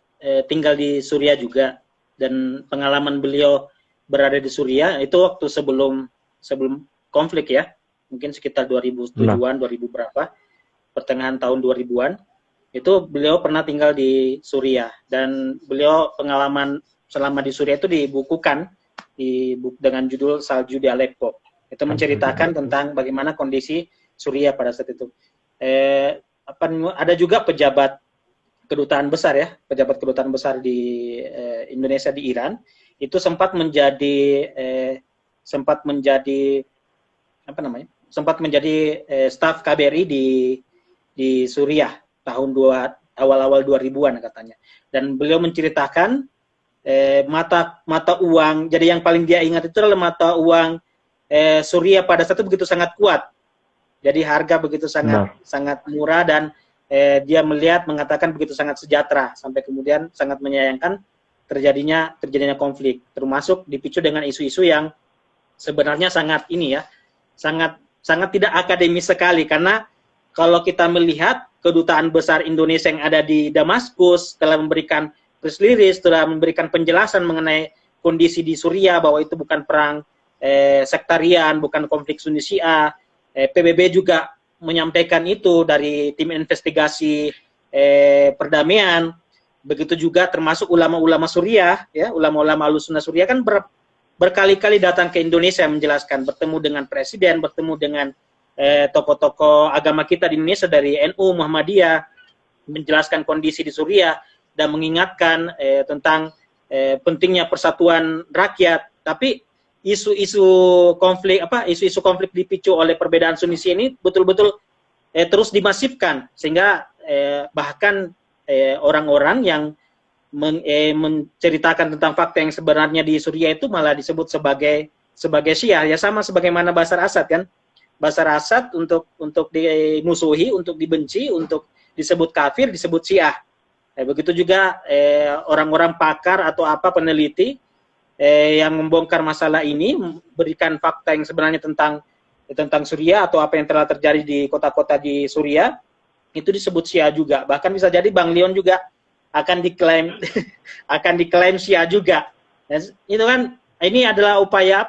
tinggal di Suriah juga, dan pengalaman beliau berada di Suriah itu waktu sebelum konflik ya, mungkin sekitar 2007-an, 2000 berapa, pertengahan tahun 2000-an, itu beliau pernah tinggal di Suriah, dan beliau pengalaman selama di Suriah itu dibukukan dengan judul Salju di Aleppo. Itu menceritakan tentang bagaimana kondisi Suriah pada saat itu. Ada juga pejabat kedutaan besar ya, pejabat kedutaan besar di Indonesia di Iran itu sempat menjadi staf KBRI di Suriah tahun awal-awal 2000-an katanya. Dan beliau menceritakan mata uang, jadi yang paling dia ingat itu adalah mata uang Suriah pada saat itu begitu sangat kuat. Jadi harga begitu sangat murah, dan dia mengatakan begitu sangat sejahtera, sampai kemudian sangat menyayangkan terjadinya konflik, termasuk dipicu dengan isu-isu yang sebenarnya sangat tidak akademis sekali. Karena kalau kita melihat kedutaan besar Indonesia yang ada di Damaskus telah memberikan press release, telah memberikan penjelasan mengenai kondisi di Suriah, bahwa itu bukan perang sektarian, bukan konflik Sunni Syiah. PBB juga menyampaikan itu dari tim investigasi perdamaian. Begitu juga termasuk ulama-ulama Suriah, ya, ulama-ulama Ahlussunnah Suriah kan berkali-kali datang ke Indonesia menjelaskan, bertemu dengan presiden, bertemu dengan tokoh-tokoh agama kita di Indonesia dari NU, Muhammadiyah, menjelaskan kondisi di Suriah dan mengingatkan tentang pentingnya persatuan rakyat. Tapi isu-isu konflik dipicu oleh perbedaan Sunni Syiah ini betul-betul terus dimasifkan, sehingga bahkan orang-orang yang menceritakan tentang fakta yang sebenarnya di Suriah itu malah disebut sebagai Syiah, ya sama sebagaimana Bashar Assad kan. Bashar Assad untuk dimusuhi, untuk dibenci, untuk disebut kafir, disebut Syiah. Begitu juga orang-orang pakar atau peneliti yang membongkar masalah ini, memberikan fakta yang sebenarnya tentang Suriah atau apa yang telah terjadi di kota-kota di Suriah, itu disebut Syiah juga. Bahkan bisa jadi Bang Leon juga akan diklaim akan diklaim Syiah juga. Itu kan ini adalah upaya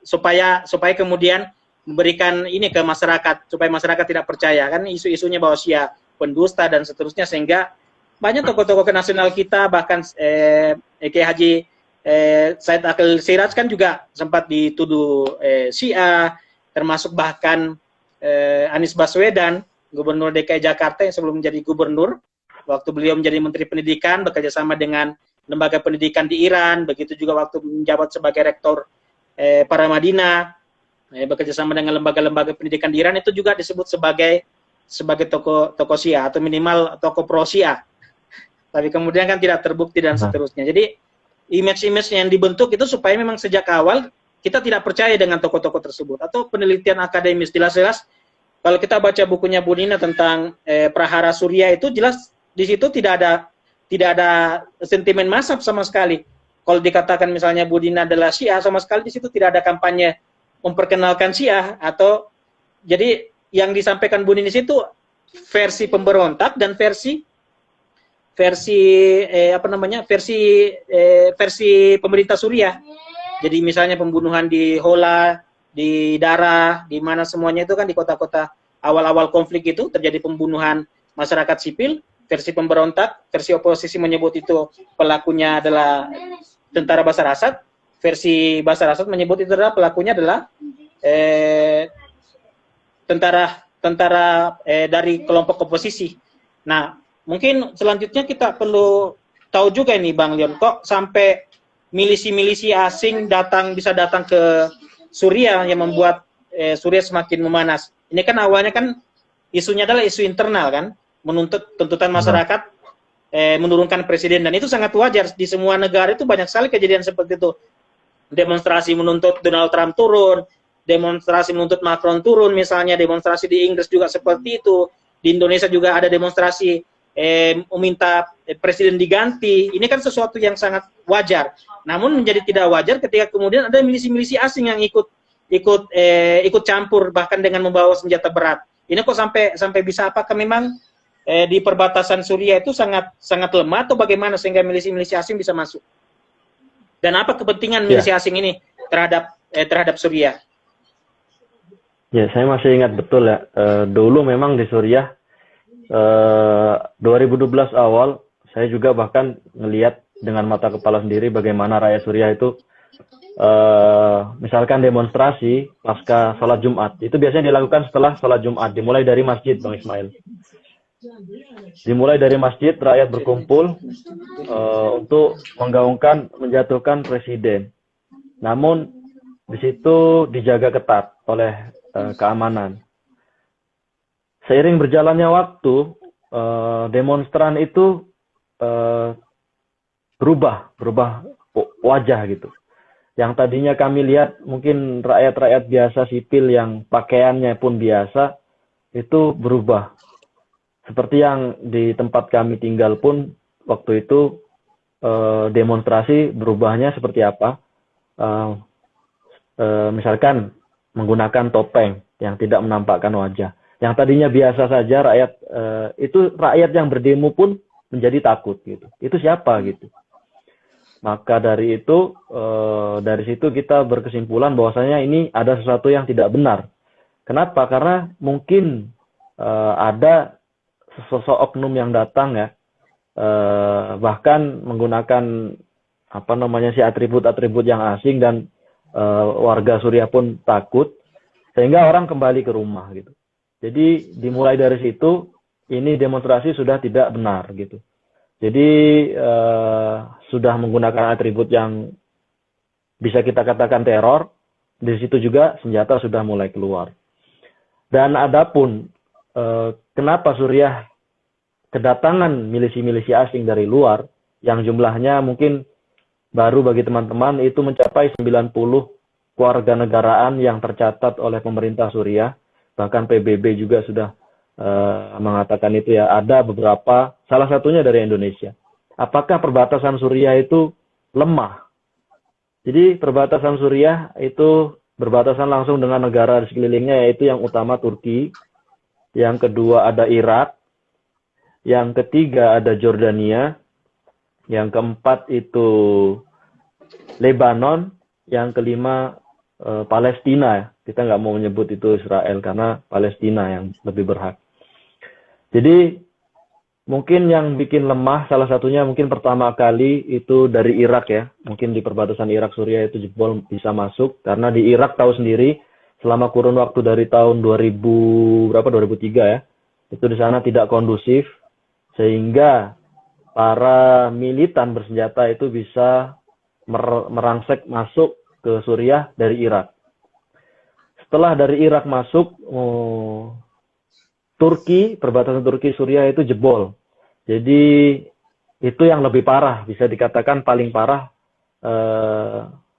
supaya kemudian memberikan ini ke masyarakat, supaya masyarakat tidak percaya kan isu-isunya bahwa Syiah pendusta dan seterusnya, sehingga banyak tokoh-tokoh nasional kita, bahkan Kiai Haji Said Akhil Siraj kan juga sempat dituduh Syiah, termasuk bahkan Anies Baswedan, Gubernur DKI Jakarta yang sebelum menjadi gubernur, waktu beliau menjadi Menteri Pendidikan, bekerja sama dengan lembaga pendidikan di Iran, begitu juga waktu menjabat sebagai rektor Paramadina, bekerja sama dengan lembaga-lembaga pendidikan di Iran, itu juga disebut sebagai tokoh Syiah atau minimal tokoh pro Syiah. Tapi kemudian kan tidak terbukti dan seterusnya. Jadi image-image yang dibentuk itu supaya memang sejak awal kita tidak percaya dengan tokoh-tokoh tersebut, atau penelitian akademis. Jelas-jelas kalau kita baca bukunya Bu Nina tentang Prahara Suriah, itu jelas di situ tidak ada sentimen mazhab sama sekali. Kalau dikatakan misalnya Bu Nina adalah Syiah, sama sekali di situ tidak ada kampanye memperkenalkan Syiah. Atau jadi yang disampaikan Bu Nina itu versi pemberontak dan versi pemerintah Suriah. Jadi misalnya pembunuhan di Hola, di Darah, di mana semuanya itu kan di kota-kota awal-awal konflik itu terjadi pembunuhan masyarakat sipil. Versi pemberontak, versi oposisi menyebut itu pelakunya adalah tentara Bashar Assad. Versi Bashar Assad menyebut itu adalah pelakunya adalah tentara dari kelompok oposisi. Nah, mungkin selanjutnya kita perlu tahu juga ini Bang Leon, kok sampai milisi-milisi asing bisa datang ke Suriah yang membuat Suriah semakin memanas. Ini kan awalnya kan isunya adalah isu internal kan, menuntut tuntutan masyarakat menurunkan presiden, dan itu sangat wajar di semua negara. Itu banyak sekali kejadian seperti itu. Demonstrasi menuntut Donald Trump turun, demonstrasi menuntut Macron turun, misalnya demonstrasi di Inggris juga seperti itu. Di Indonesia juga ada demonstrasi meminta presiden diganti. Ini kan sesuatu yang sangat wajar. Namun menjadi tidak wajar ketika kemudian ada milisi-milisi asing yang ikut campur, bahkan dengan membawa senjata berat. Ini kok sampai bisa, apakah memang di perbatasan Suriah itu sangat lemah atau bagaimana sehingga milisi-milisi asing bisa masuk? Dan apa kepentingan milisi asing ini terhadap Suriah? Ya, saya masih ingat betul ya. Dulu memang di Suriah 2012 awal, saya juga bahkan ngelihat dengan mata kepala sendiri bagaimana rakyat Suriah itu misalkan demonstrasi pasca sholat Jumat, itu biasanya dilakukan setelah sholat Jumat, dimulai dari masjid, Bang Ismail. Dimulai dari masjid, rakyat berkumpul untuk menggaungkan menjatuhkan presiden. Namun di situ dijaga ketat oleh keamanan. Seiring berjalannya waktu, demonstran itu berubah wajah gitu. Yang tadinya kami lihat mungkin rakyat-rakyat biasa sipil yang pakaiannya pun biasa, itu berubah. Seperti yang di tempat kami tinggal pun waktu itu demonstrasi berubahnya seperti apa. Misalkan menggunakan topeng yang tidak menampakkan wajah. Yang tadinya biasa saja rakyat, itu rakyat yang berdemo pun menjadi takut gitu. Itu siapa gitu. Maka dari itu, dari situ kita berkesimpulan bahwasanya ini ada sesuatu yang tidak benar. Kenapa? Karena mungkin ada sosok oknum yang datang ya, bahkan menggunakan si atribut-atribut yang asing, dan warga Suriah pun takut, sehingga orang kembali ke rumah gitu. Jadi dimulai dari situ, ini demonstrasi sudah tidak benar gitu. Jadi sudah menggunakan atribut yang bisa kita katakan teror. Di situ juga senjata sudah mulai keluar. Dan adapun kenapa Suriah kedatangan milisi-milisi asing dari luar yang jumlahnya mungkin baru bagi teman-teman itu mencapai 90 kewarganegaraan yang tercatat oleh pemerintah Suriah. Bahkan PBB juga sudah mengatakan itu ya, ada beberapa, salah satunya dari Indonesia. Apakah perbatasan Suriah itu lemah? Jadi perbatasan Suriah itu berbatasan langsung dengan negara di sekelilingnya, yaitu yang utama Turki, yang kedua ada Irak, yang ketiga ada Jordania, yang keempat itu Lebanon, yang kelima Palestina. Kita nggak mau menyebut itu Israel karena Palestina yang lebih berhak. Jadi mungkin yang bikin lemah salah satunya mungkin pertama kali itu dari Irak ya. Mungkin di perbatasan Irak Suriah itu jebol bisa masuk karena di Irak tahu sendiri selama kurun waktu dari tahun 2003 ya. Itu di sana tidak kondusif sehingga para militan bersenjata itu bisa merangsek masuk ke Suriah dari Irak. Setelah dari Irak masuk, Turki, perbatasan Turki Suriah itu jebol. Jadi itu yang lebih parah, bisa dikatakan paling parah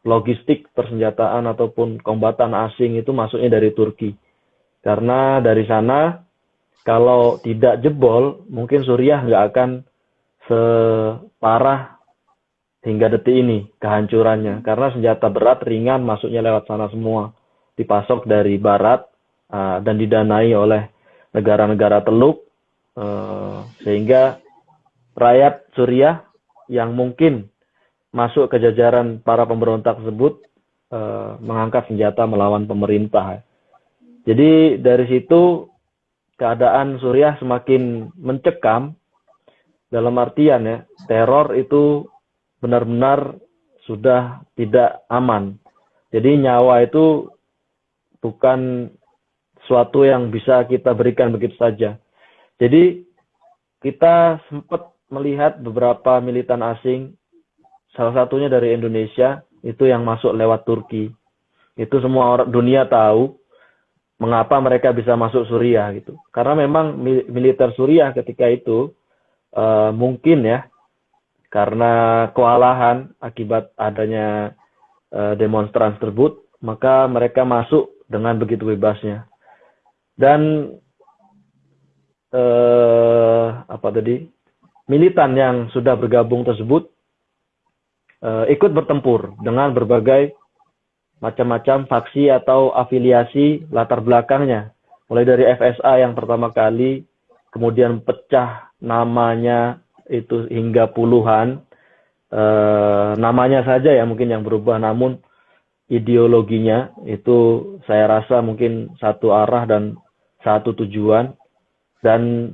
logistik persenjataan ataupun kombatan asing itu masuknya dari Turki. Karena dari sana kalau tidak jebol, mungkin Suriah nggak akan separah hingga detik ini kehancurannya. Karena senjata berat ringan masuknya lewat sana semua, dipasok dari barat dan didanai oleh negara-negara Teluk, sehingga rakyat Suriah yang mungkin masuk ke jajaran para pemberontak tersebut mengangkat senjata melawan pemerintah. Jadi dari situ keadaan Suriah semakin mencekam, dalam artian ya, teror itu benar-benar sudah tidak aman. Jadi nyawa itu bukan suatu yang bisa kita berikan begitu saja. Jadi kita sempat melihat beberapa militan asing, salah satunya dari Indonesia, itu yang masuk lewat Turki. Itu semua orang dunia tahu mengapa mereka bisa masuk Suriah gitu. Karena memang militer Suriah ketika itu mungkin ya, karena kewalahan akibat adanya demonstran tersebut, maka mereka masuk dengan begitu bebasnya. Dan militan yang sudah bergabung tersebut ikut bertempur dengan berbagai macam-macam faksi atau afiliasi latar belakangnya. Mulai dari FSA yang pertama kali, kemudian pecah namanya itu hingga puluhan. Namanya saja ya mungkin yang berubah, namun ideologinya itu saya rasa mungkin satu arah dan satu tujuan. Dan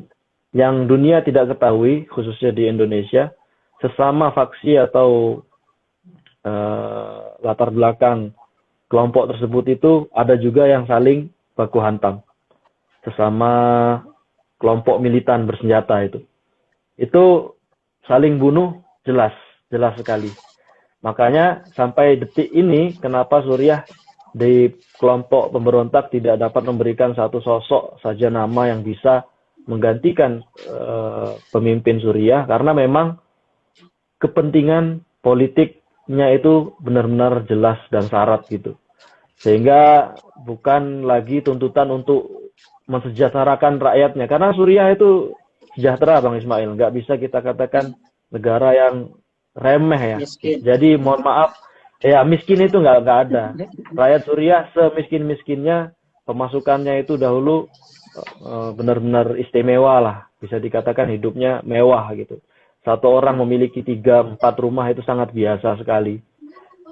yang dunia tidak ketahui, khususnya di Indonesia, sesama faksi atau latar belakang kelompok tersebut itu ada juga yang saling baku hantam. Sesama kelompok militan bersenjata itu saling bunuh jelas sekali. Makanya sampai detik ini kenapa Suriah di kelompok pemberontak tidak dapat memberikan satu sosok saja nama yang bisa menggantikan pemimpin Suriah, karena memang kepentingan politiknya itu benar-benar jelas dan syarat gitu. Sehingga bukan lagi tuntutan untuk mensejahterakan rakyatnya, karena Suriah itu sejahtera Bang Ismail, nggak bisa kita katakan negara yang remeh ya. Miskin. Jadi mohon maaf ya, miskin itu nggak ada. Rakyat Suriah semiskin-miskinnya, pemasukannya itu dahulu benar-benar istimewa lah, bisa dikatakan hidupnya mewah gitu. Satu orang memiliki 3-4 rumah itu sangat biasa sekali.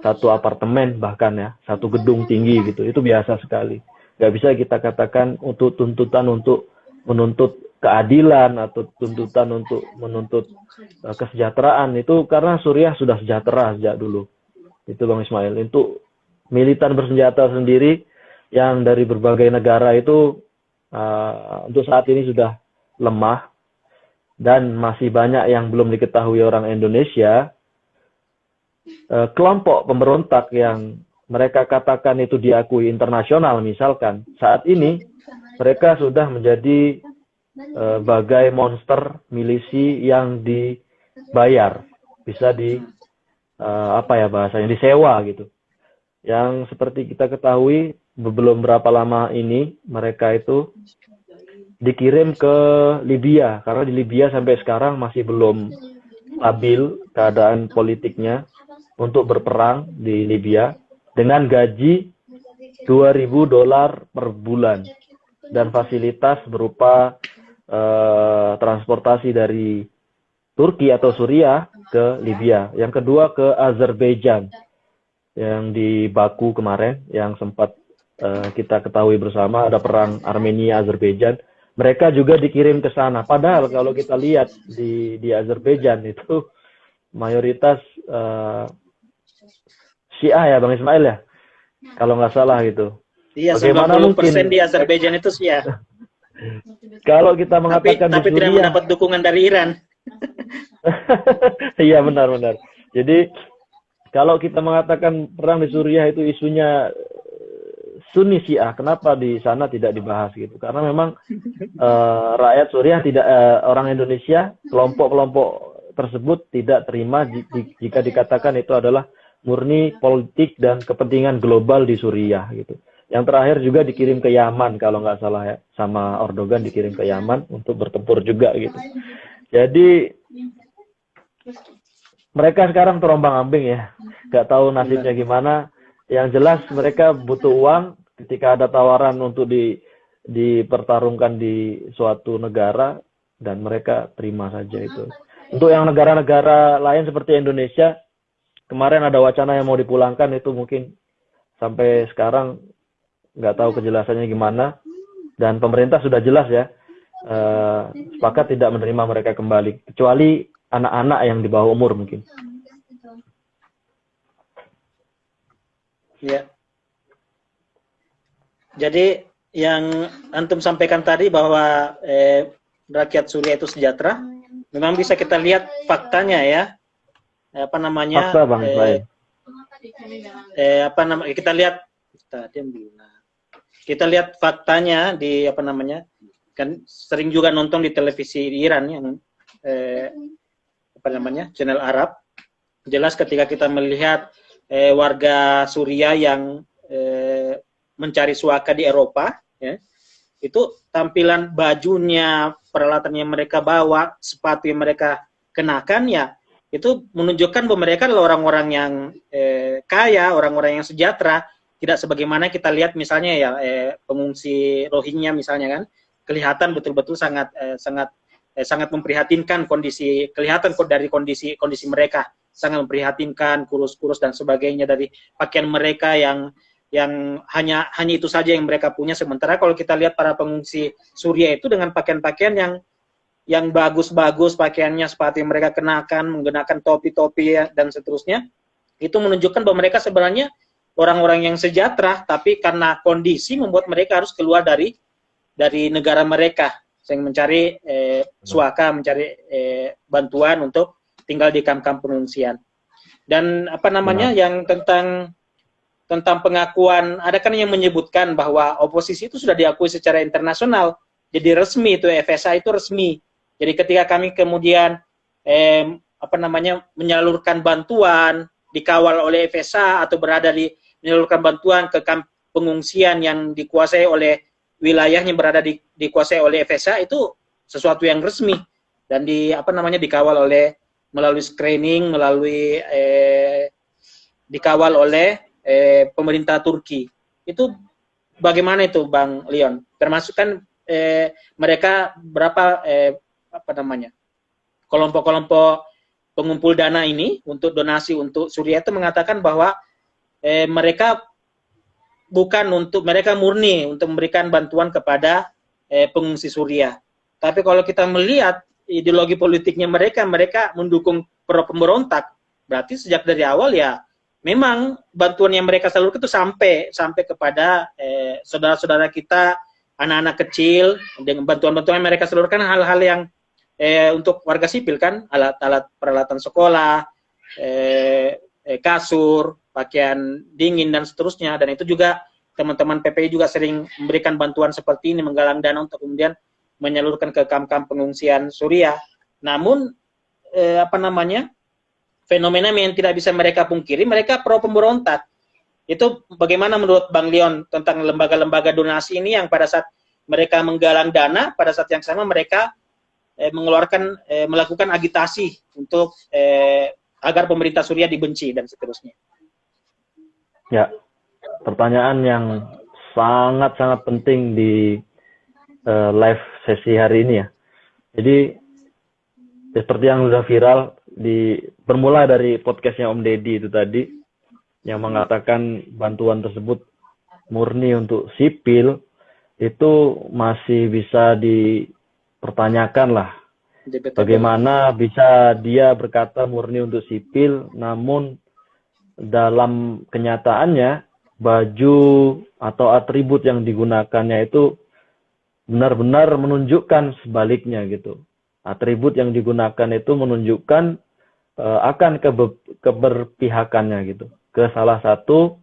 Satu apartemen bahkan ya, satu gedung tinggi gitu, itu biasa sekali. Nggak bisa kita katakan untuk tuntutan untuk menuntut keadilan atau tuntutan untuk menuntut kesejahteraan itu, karena Suriah sudah sejahtera sejak dulu. Itu Bang Ismail. Untuk militan bersenjata sendiri yang dari berbagai negara itu untuk saat ini sudah lemah dan masih banyak yang belum diketahui orang Indonesia. Kelompok pemberontak yang mereka katakan itu diakui internasional misalkan, saat ini mereka sudah menjadi bagai monster milisi yang dibayar, bisa di apa ya bahasanya, disewa gitu. Yang seperti kita ketahui belum berapa lama ini mereka itu dikirim ke Libya, karena di Libya sampai sekarang masih belum stabil keadaan politiknya untuk berperang di Libya dengan gaji $2.000 per bulan dan fasilitas berupa transportasi dari Turki atau Suriah ke Libya. Yang kedua ke Azerbaijan yang di Baku kemarin yang sempat kita ketahui bersama ada perang Armenia Azerbaijan. Mereka juga dikirim ke sana. Padahal kalau kita lihat di Azerbaijan itu mayoritas Syiah ya Bang Ismail ya, kalau nggak salah gitu. Iya, Bagaimana 90% mungkin di Azerbaijan itu sih ya. kalau kita mengatakan Tapi di tidak Suriah, mendapat dukungan dari Iran. iya benar-benar. Jadi kalau kita mengatakan perang di Suriah itu isunya Sunni Syiah, kenapa di sana tidak dibahas gitu? Karena memang rakyat Suriah tidak, orang Indonesia, kelompok-kelompok tersebut tidak terima jika dikatakan itu adalah murni politik dan kepentingan global di Suriah gitu. Yang terakhir juga dikirim ke Yaman kalau nggak salah ya, sama Erdogan dikirim ke Yaman untuk bertempur juga gitu. Jadi mereka sekarang terombang-ambing ya, nggak tahu nasibnya gimana. Yang jelas mereka butuh uang. Ketika ada tawaran untuk dipertarungkan di suatu negara dan mereka terima saja itu. Untuk yang negara-negara lain seperti Indonesia, kemarin ada wacana yang mau dipulangkan itu mungkin sampai sekarang nggak tahu kejelasannya gimana, dan pemerintah sudah jelas ya sepakat tidak menerima mereka kembali kecuali anak-anak yang di bawah umur mungkin. Ya. Jadi yang antum sampaikan tadi bahwa rakyat Suriah itu sejahtera, memang bisa kita lihat faktanya ya. Apa namanya? Fakta Bang Ismail. Kita lihat faktanya di apa namanya? Kan sering juga nonton di televisi di Iran yang apa namanya? Channel Arab. Jelas ketika kita melihat warga Suriah yang mencari suaka di Eropa, ya, itu tampilan bajunya, peralatan yang mereka bawa, sepatu yang mereka kenakan, ya, itu menunjukkan bahwa mereka adalah orang-orang yang kaya, orang-orang yang sejahtera, tidak sebagaimana kita lihat misalnya ya pengungsi Rohingya misalnya kan, kelihatan betul-betul sangat memprihatinkan kondisi, kelihatan dari kondisi mereka sangat memprihatinkan, kurus-kurus dan sebagainya, dari pakaian mereka yang hanya itu saja yang mereka punya. Sementara kalau kita lihat para pengungsi Suriah itu dengan pakaian-pakaian yang bagus-bagus, pakaiannya, sepatu yang mereka kenakan, menggunakan topi-topi dan seterusnya, itu menunjukkan bahwa mereka sebenarnya orang-orang yang sejahtera, tapi karena kondisi membuat mereka harus keluar dari negara mereka, sehingga mencari suaka, mencari bantuan untuk tinggal di kamp-kamp pengungsian. Dan apa namanya yang tentang pengakuan, ada kan yang menyebutkan bahwa oposisi itu sudah diakui secara internasional, jadi resmi itu FSA itu resmi. Jadi ketika kami kemudian menyalurkan bantuan, dikawal oleh FSA atau menyalurkan bantuan ke kamp pengungsian yang dikuasai oleh wilayahnya berada dikuasai oleh FSA, itu sesuatu yang resmi dan dikawal melalui screening, dikawal oleh pemerintah Turki. Itu bagaimana itu Bang Leon? Termasuk kan mereka berapa kelompok-kelompok pengumpul dana ini untuk donasi untuk Suriah itu mengatakan bahwa mereka murni untuk memberikan bantuan kepada pengungsi Suriah. Tapi kalau kita melihat ideologi politiknya mereka mendukung pemberontak. Berarti sejak dari awal ya memang bantuan yang mereka salurkan itu sampai kepada saudara-saudara kita, anak-anak kecil, dengan bantuan-bantuan yang mereka salurkan hal-hal yang untuk warga sipil kan, alat-alat peralatan sekolah, kasur, pakaian dingin dan seterusnya. Dan itu juga teman-teman PPI juga sering memberikan bantuan seperti ini, menggalang dana untuk kemudian menyalurkan ke kamp-kamp pengungsian Suriah. Namun fenomena yang tidak bisa mereka pungkiri, mereka pro pemberontak. Itu bagaimana menurut Bang Leon tentang lembaga-lembaga donasi ini yang pada saat mereka menggalang dana, pada saat yang sama mereka melakukan agitasi untuk agar pemerintah Suriah dibenci dan seterusnya. Ya, pertanyaan yang sangat-sangat penting di live sesi hari ini ya. Jadi seperti yang sudah viral bermula dari podcastnya Om Deddy itu tadi, yang mengatakan bantuan tersebut murni untuk sipil, itu masih bisa dipertanyakan lah. Bagaimana bisa dia berkata murni untuk sipil, namun dalam kenyataannya baju atau atribut yang digunakannya itu benar-benar menunjukkan sebaliknya gitu. Atribut yang digunakan itu menunjukkan akan keberpihakannya gitu. Ke salah satu,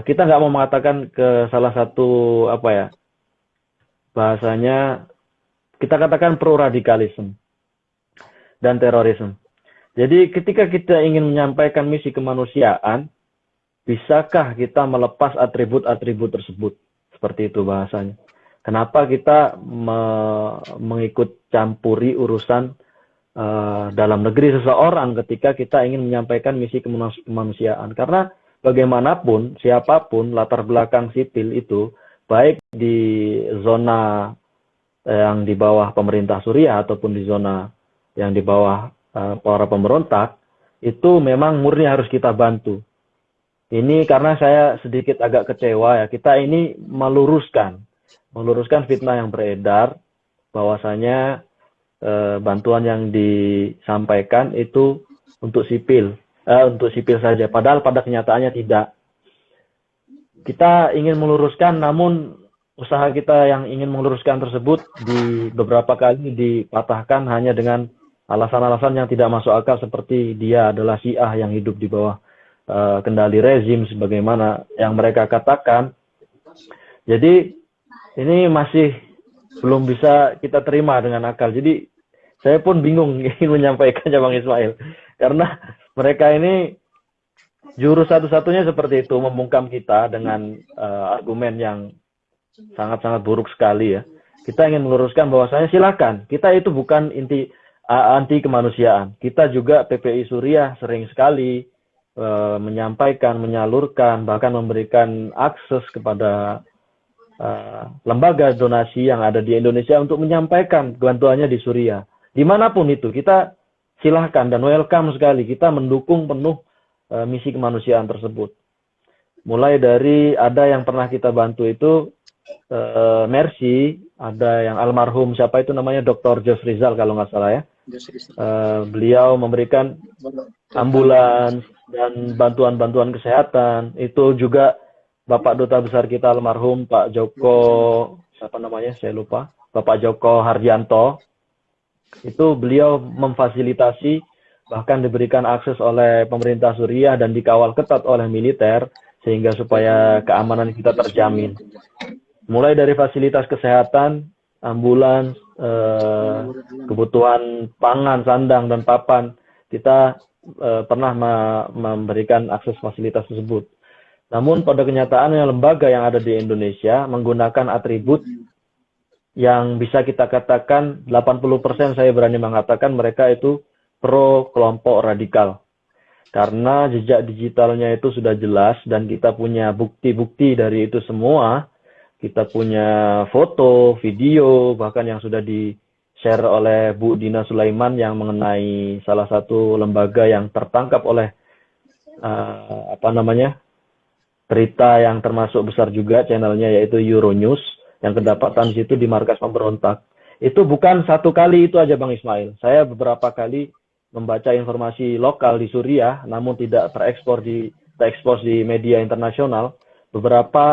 kita nggak mau mengatakan ke salah satu bahasanya kita katakan pro-radikalisme dan terorisme. Jadi ketika kita ingin menyampaikan misi kemanusiaan, bisakah kita melepas atribut-atribut tersebut? Seperti itu bahasanya. Kenapa kita mengikut campuri urusan dalam negeri seseorang ketika kita ingin menyampaikan misi kemanusiaan? Karena bagaimanapun, siapapun latar belakang sipil itu, baik di zona yang di bawah pemerintah Suriah ataupun di zona yang di bawah para pemberontak, itu memang murni harus kita bantu. Ini karena saya sedikit agak kecewa ya, kita ini meluruskan fitnah yang beredar, bahwasanya bantuan yang disampaikan itu untuk sipil saja, padahal pada kenyataannya tidak. Kita ingin meluruskan, namun usaha kita yang ingin meluruskan tersebut di beberapa kali dipatahkan hanya dengan alasan-alasan yang tidak masuk akal, seperti dia adalah Syiah yang hidup di bawah kendali rezim sebagaimana yang mereka katakan. Jadi ini masih belum bisa kita terima dengan akal. Jadi saya pun bingung ingin menyampaikannya Bang Ismail, karena mereka ini jurus satu-satunya seperti itu, membungkam kita dengan argumen yang sangat-sangat buruk sekali ya. Kita ingin meluruskan bahwasanya silakan, kita itu bukan anti kemanusiaan. Kita juga PPI Suriah sering sekali menyampaikan, menyalurkan, bahkan memberikan akses kepada lembaga donasi yang ada di Indonesia untuk menyampaikan bantuannya di Suriah. Dimanapun itu, kita silahkan dan welcome sekali. Kita mendukung penuh misi kemanusiaan tersebut. Mulai dari ada yang pernah kita bantu itu Mercy, ada yang almarhum siapa itu namanya Dr. Jos Rizal kalau nggak salah ya. Beliau memberikan ambulans dan bantuan-bantuan kesehatan. Itu juga Bapak Duta Besar kita almarhum Pak Joko, siapa namanya saya lupa, Bapak Joko Hardianto. Itu beliau memfasilitasi, bahkan diberikan akses oleh pemerintah Suriah dan dikawal ketat oleh militer sehingga supaya keamanan kita terjamin. Mulai dari fasilitas kesehatan, ambulans, kebutuhan pangan, sandang, dan papan, kita pernah memberikan akses fasilitas tersebut. Namun pada kenyataannya lembaga yang ada di Indonesia menggunakan atribut yang bisa kita katakan 80% saya berani mengatakan mereka itu pro kelompok radikal. Karena jejak digitalnya itu sudah jelas dan kita punya bukti-bukti dari itu semua. Kita punya foto, video, bahkan yang sudah di-share oleh Bu Dina Sulaiman yang mengenai salah satu lembaga yang tertangkap oleh berita yang termasuk besar juga channelnya, yaitu Euronews, yang kedapatan di situ di markas pemberontak. Itu bukan satu kali itu aja Bang Ismail. Saya beberapa kali membaca informasi lokal di Suriah, namun tidak terekspos di media internasional. Beberapa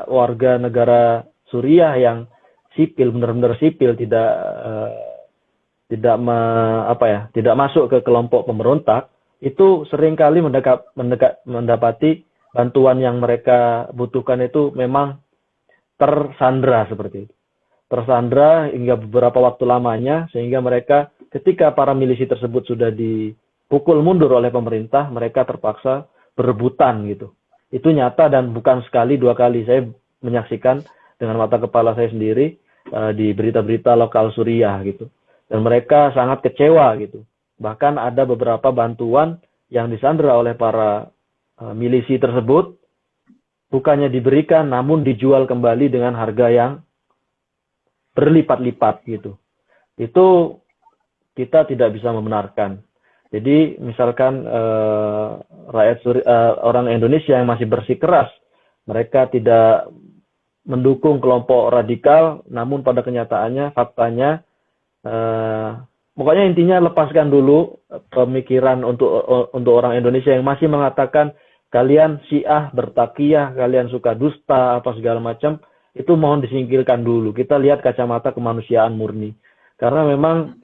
warga negara Suriah yang sipil, benar-benar sipil, tidak masuk ke kelompok pemberontak, itu seringkali mendapati bantuan yang mereka butuhkan itu memang tersandra seperti itu. tersandra hingga beberapa waktu lamanya, sehingga mereka ketika para milisi tersebut sudah dipukul mundur oleh pemerintah, mereka terpaksa berebutan gitu. Itu nyata dan bukan sekali dua kali. Saya menyaksikan dengan mata kepala saya sendiri di berita-berita lokal Suriah gitu. Dan mereka sangat kecewa gitu. Bahkan ada beberapa bantuan yang disandra oleh para milisi tersebut bukannya diberikan namun dijual kembali dengan harga yang berlipat-lipat gitu. Itu kita tidak bisa membenarkan. Jadi misalkan orang Indonesia yang masih bersikeras, mereka tidak mendukung kelompok radikal, namun pada kenyataannya, faktanya, pokoknya intinya lepaskan dulu pemikiran untuk orang Indonesia yang masih mengatakan kalian Syiah bertakiyah, kalian suka dusta, apa segala macam, itu mohon disingkirkan dulu. Kita lihat kacamata kemanusiaan murni. Karena memang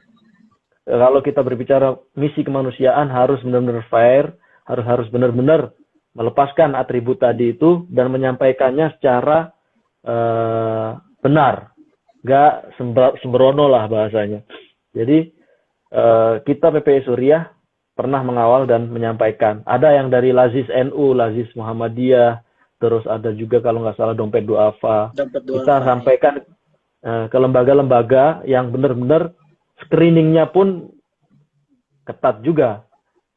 kalau kita berbicara misi kemanusiaan harus benar-benar fair, harus benar-benar melepaskan atribut tadi itu dan menyampaikannya secara benar, nggak sembrono lah bahasanya. Jadi kita PPI Suriah pernah mengawal dan menyampaikan. Ada yang dari Lazis NU, Lazis Muhammadiyah, terus ada juga kalau nggak salah Dompet Duafa. Kita sampaikan ke lembaga-lembaga yang benar-benar screeningnya pun ketat juga.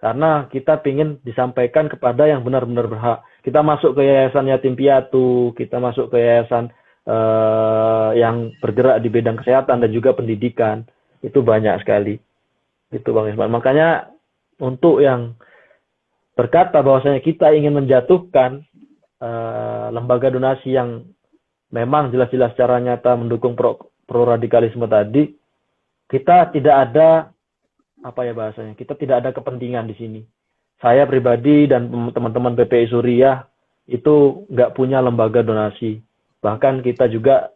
Karena kita ingin disampaikan kepada yang benar-benar berhak. Kita masuk ke Yayasan Yatim Piatu, kita masuk ke yayasan yang bergerak di bidang kesehatan dan juga pendidikan. Itu banyak sekali. Itu Bang Ismail. Makanya untuk yang berkata bahwasanya kita ingin menjatuhkan lembaga donasi yang memang jelas-jelas secara nyata mendukung pro radikalisme tadi, kita tidak ada kita tidak ada kepentingan di sini. Saya pribadi dan teman-teman PPI Suriah itu nggak punya lembaga donasi. Bahkan kita juga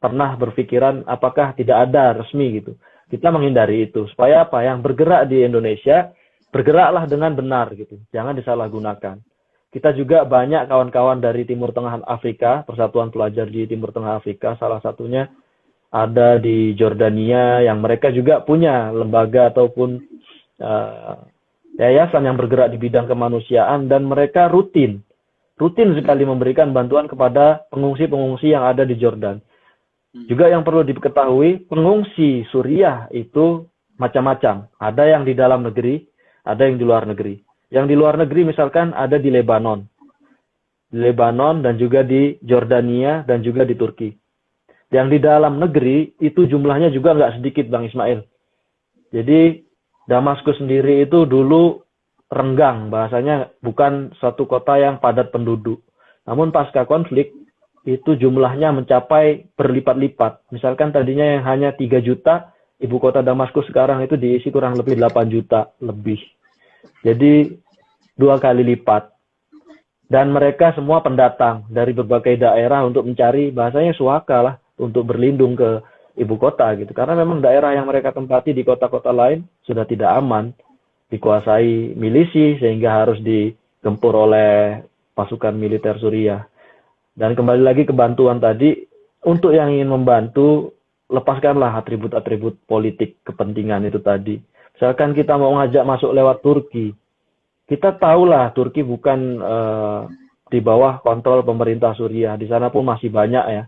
pernah berpikiran apakah tidak ada resmi gitu. Kita menghindari itu. Supaya apa? Yang bergerak di Indonesia, bergeraklah dengan benar gitu. Jangan disalahgunakan. Kita juga banyak kawan-kawan dari Timur Tengah Afrika, Persatuan Pelajar di Timur Tengah Afrika, salah satunya ada di Jordania, yang mereka juga punya lembaga ataupun yayasan yang bergerak di bidang kemanusiaan, dan mereka rutin sekali memberikan bantuan kepada pengungsi-pengungsi yang ada di Jordan. Juga yang perlu diketahui, pengungsi Suriah itu macam-macam. Ada yang di dalam negeri, ada yang di luar negeri. Yang di luar negeri misalkan ada di Lebanon. Di Lebanon dan juga di Jordania dan juga di Turki. Yang di dalam negeri itu jumlahnya juga nggak sedikit Bang Ismail. Jadi Damaskus sendiri itu dulu renggang, bahasanya bukan suatu kota yang padat penduduk. Namun pasca konflik itu jumlahnya mencapai berlipat-lipat. Misalkan tadinya yang hanya 3 juta, ibu kota Damaskus sekarang itu diisi kurang lebih 8 juta lebih. Jadi 2 kali lipat. Dan mereka semua pendatang dari berbagai daerah untuk mencari, bahasanya suaka lah, untuk berlindung ke ibu kota gitu. Karena memang daerah yang mereka tempati di kota-kota lain sudah tidak aman, dikuasai milisi sehingga harus digempur oleh pasukan militer Suriah. Dan kembali lagi ke bantuan tadi, untuk yang ingin membantu, lepaskanlah atribut-atribut politik kepentingan itu tadi. Misalkan kita mau ngajak masuk lewat Turki, kita tahulah Turki bukan di bawah kontrol pemerintah Suriah. Di sana pun masih banyak ya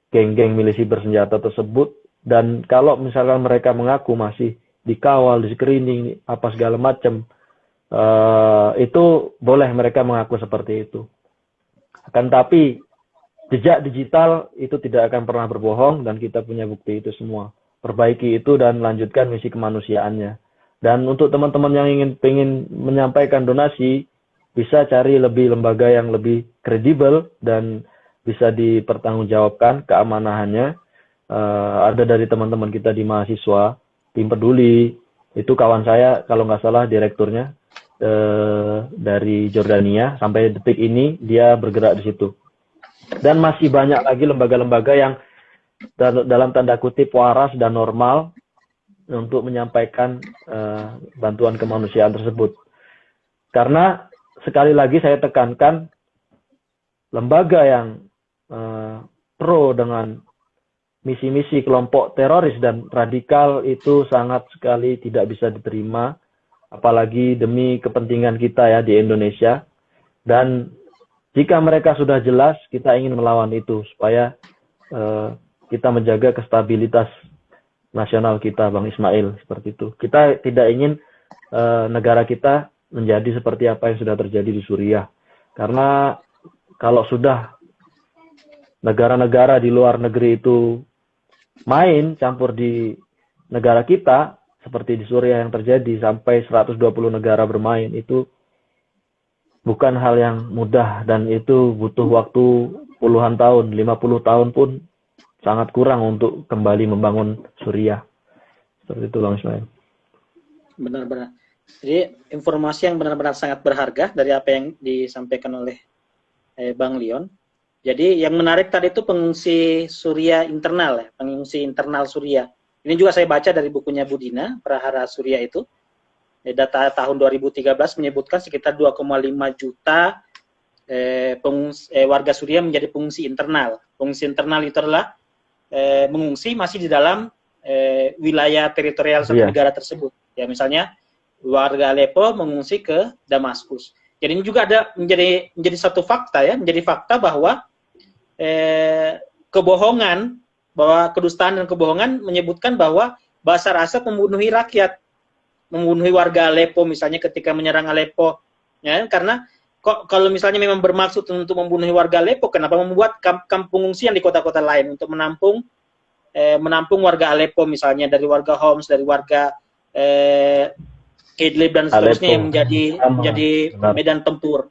geng-geng milisi bersenjata tersebut, dan kalau misalkan mereka mengaku masih dikawal, di screening, apa segala macam, itu boleh mereka mengaku seperti itu. Akan tapi jejak digital itu tidak akan pernah berbohong, dan kita punya bukti itu semua. Perbaiki itu dan lanjutkan misi kemanusiaannya. Dan untuk teman-teman yang ingin menyampaikan donasi, bisa cari lembaga yang lebih kredibel dan bisa dipertanggungjawabkan keamanahannya. Ada dari teman-teman kita di mahasiswa, tim peduli, itu kawan saya kalau nggak salah direkturnya dari Jordania, sampai detik ini dia bergerak di situ. Dan masih banyak lagi lembaga-lembaga yang dalam tanda kutip waras dan normal untuk menyampaikan bantuan kemanusiaan tersebut. Karena sekali lagi saya tekankan, lembaga yang pro dengan misi-misi kelompok teroris dan radikal itu sangat sekali tidak bisa diterima, apalagi demi kepentingan kita ya di Indonesia. Dan jika mereka sudah jelas, kita ingin melawan itu supaya kita menjaga kestabilitas nasional kita, Bang Ismail, seperti itu. Kita tidak ingin negara kita menjadi seperti apa yang sudah terjadi di Suriah. Karena kalau sudah negara-negara di luar negeri itu main campur di negara kita, seperti di Suriah yang terjadi sampai 120 negara bermain, itu bukan hal yang mudah dan itu butuh waktu puluhan tahun, 50 tahun pun sangat kurang untuk kembali membangun Suriah. Seperti itu, Bang Ismail. Benar-benar. Jadi informasi yang benar-benar sangat berharga dari apa yang disampaikan oleh Bang Leon. Jadi yang menarik tadi itu pengungsi Suriah internal, ya, pengungsi internal Suriah. Ini juga saya baca dari bukunya Budina, Prahara Suriah itu. Data tahun 2013 menyebutkan sekitar 2,5 juta warga Suriah menjadi pengungsi internal. Pengungsi internal itu adalah mengungsi masih di dalam wilayah teritorial satu negara tersebut. Ya, misalnya warga Aleppo mengungsi ke Damaskus. Jadi ini juga ada menjadi satu fakta ya, menjadi fakta bahwa kebohongan, bahwa kedustaan dan kebohongan menyebutkan bahwa Bashar Assad membunuhi rakyat, membunuhi warga Aleppo misalnya ketika menyerang Aleppo, ya, karena kalau misalnya memang bermaksud untuk membunuhi warga Aleppo, kenapa membuat kamp pengungsian di kota-kota lain untuk menampung warga Aleppo misalnya, dari warga Homs, dari warga Idlib dan seterusnya yang menjadi medan tempur.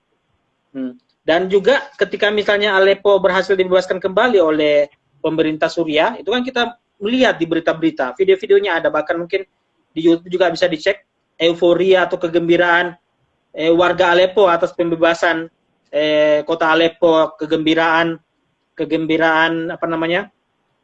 Dan juga ketika misalnya Aleppo berhasil dibebaskan kembali oleh pemerintah Suriah, itu kan kita melihat di berita-berita, video-videonya ada, bahkan mungkin di YouTube juga bisa dicek, euforia atau kegembiraan warga Aleppo atas pembebasan kota Aleppo, kegembiraan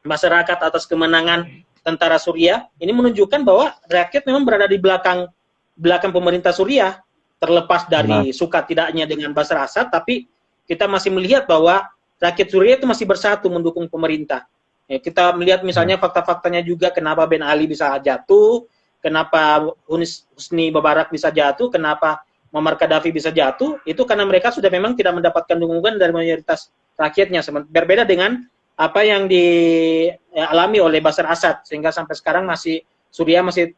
masyarakat atas kemenangan tentara Suriah. Ini menunjukkan bahwa rakyat memang berada di belakang pemerintah Suriah, terlepas dari suka tidaknya dengan Bashar Assad, tapi kita masih melihat bahwa rakyat Suriah itu masih bersatu mendukung pemerintah. Kita melihat misalnya fakta-faktanya juga, kenapa Ben Ali bisa jatuh, kenapa Husni Mubarak bisa jatuh, kenapa Muammar Gaddafi bisa jatuh, itu karena mereka sudah memang tidak mendapatkan dukungan dari mayoritas rakyatnya. Berbeda dengan apa yang dialami oleh Bashar Assad, sehingga sampai sekarang Suriah masih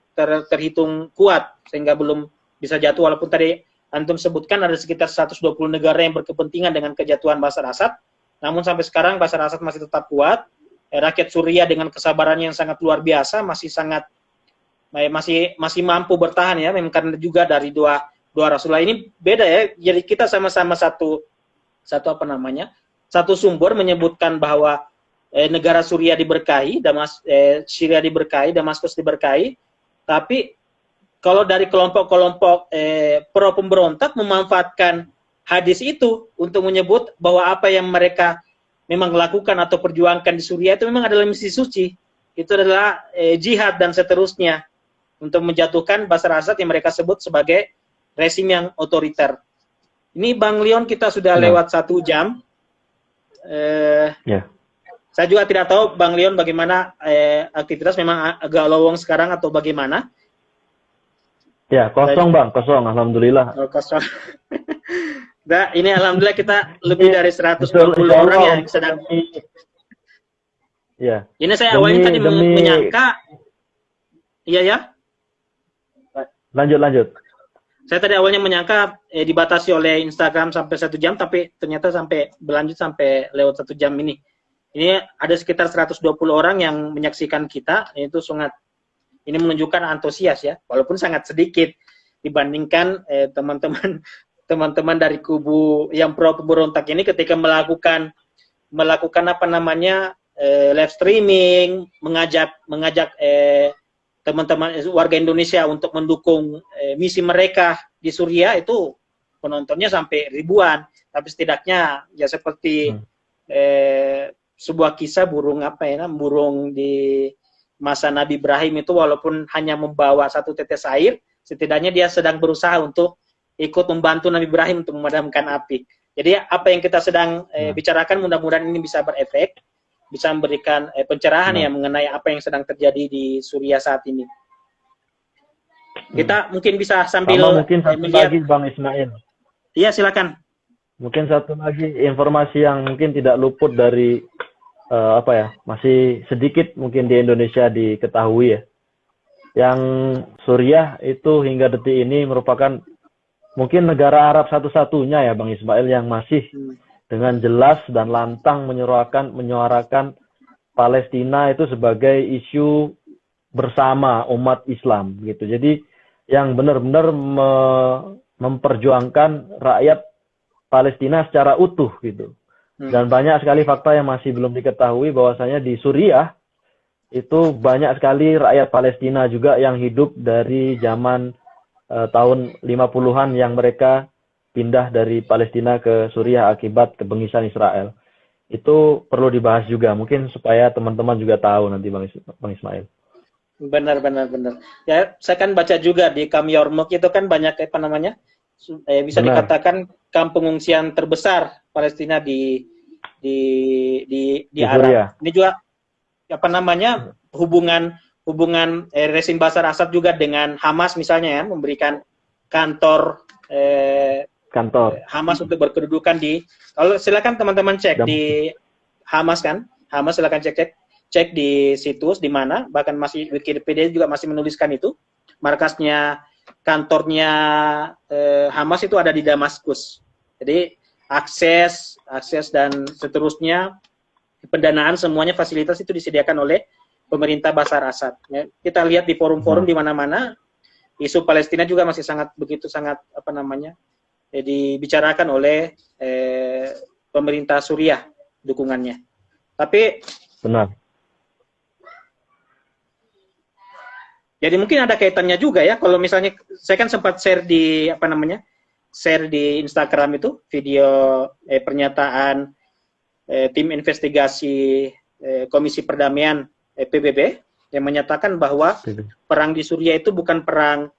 terhitung kuat, sehingga belum bisa jatuh, walaupun tadi Antum sebutkan ada sekitar 120 negara yang berkepentingan dengan kejatuhan Bashar Assad, namun sampai sekarang Bashar Assad masih tetap kuat. Rakyat Suriah dengan kesabarannya yang sangat luar biasa masih mampu bertahan ya, memang karena juga dari dua Rasulullah ini beda ya. Jadi kita sama-sama satu sumber menyebutkan bahwa negara Suriah diberkahi, Syria diberkahi, Damaskus diberkahi, tapi kalau dari kelompok-kelompok pro pemberontak memanfaatkan hadis itu untuk menyebut bahwa apa yang mereka memang lakukan atau perjuangkan di Suriah itu memang adalah misi suci, itu adalah jihad dan seterusnya, untuk menjatuhkan Bashar Assad yang mereka sebut sebagai rezim yang otoriter. Ini Bang Leon, kita sudah lewat 1 jam. Saya juga tidak tahu Bang Leon bagaimana aktivitas, memang agak lowong sekarang atau bagaimana? Ya, kosong Bang, kosong, alhamdulillah. Oh, kosong. Nah, ini alhamdulillah kita lebih dari 120 orang yang sedang. Ya. Ini saya awalnya tadi menyangka. Iya ya. Lanjut. Saya tadi awalnya menyangka dibatasi oleh Instagram sampai 1 jam, tapi ternyata berlanjut sampai lewat 1 jam ini. Ini ada sekitar 120 orang yang menyaksikan kita, itu sangat. Ini menunjukkan antusias ya, walaupun sangat sedikit dibandingkan teman-teman dari kubu yang pro pemberontak ini ketika melakukan live streaming, mengajak teman-teman warga Indonesia untuk mendukung misi mereka di Suriah, itu penontonnya sampai ribuan. Tapi setidaknya ya seperti sebuah kisah burung di masa Nabi Ibrahim itu, walaupun hanya membawa 1 tetes air, setidaknya dia sedang berusaha untuk ikut membantu Nabi Ibrahim untuk memadamkan api. Jadi apa yang kita sedang bicarakan mudah-mudahan ini bisa berefek. bisa memberikan pencerahan ya Nah. mengenai apa yang sedang terjadi di Suriah saat ini. Kita mungkin bisa sambil Sama mungkin satu melihat. lagi Bang Ismail. Iya, silakan. Mungkin satu lagi informasi yang mungkin tidak luput dari masih sedikit mungkin di Indonesia diketahui ya. Yang Suriah itu hingga detik ini merupakan mungkin negara Arab satu-satunya ya Bang Ismail yang masih dengan jelas dan lantang menyuarakan Palestina itu sebagai isu bersama umat Islam gitu. Jadi yang benar-benar memperjuangkan rakyat Palestina secara utuh gitu. Dan banyak sekali fakta yang masih belum diketahui bahwasanya di Suriah itu banyak sekali rakyat Palestina juga yang hidup dari zaman tahun 50-an yang mereka pindah dari Palestina ke Suriah akibat kebengisan Israel. Itu perlu dibahas juga mungkin supaya teman-teman juga tahu nanti Bang Ismail. Benar. Ya, saya kan baca juga di Kam Yarmuk itu kan banyak bisa Benar. dikatakan kamp pengungsian terbesar Palestina di Arab. Suriah. Ini juga hubungan rezim Bashar Assad juga dengan Hamas misalnya ya, memberikan kantor Hamas untuk berkedudukan di. Kalau silakan teman-teman cek di Hamas kan, Hamas silakan cek di situs di mana, bahkan masih Wikipedia juga masih menuliskan itu, markasnya kantornya Hamas itu ada di Damaskus. Jadi akses dan seterusnya, pendanaan semuanya fasilitas itu disediakan oleh pemerintah Bashar Assad. Ya, kita lihat di forum-forum di mana-mana isu Palestina juga masih sangat dibicarakan oleh pemerintah Suriah dukungannya. Tapi Benar. jadi mungkin ada kaitannya juga ya, kalau misalnya saya kan sempat share di Instagram itu video pernyataan tim investigasi Komisi Perdamaian PBB yang menyatakan bahwa perang di Suriah itu bukan perang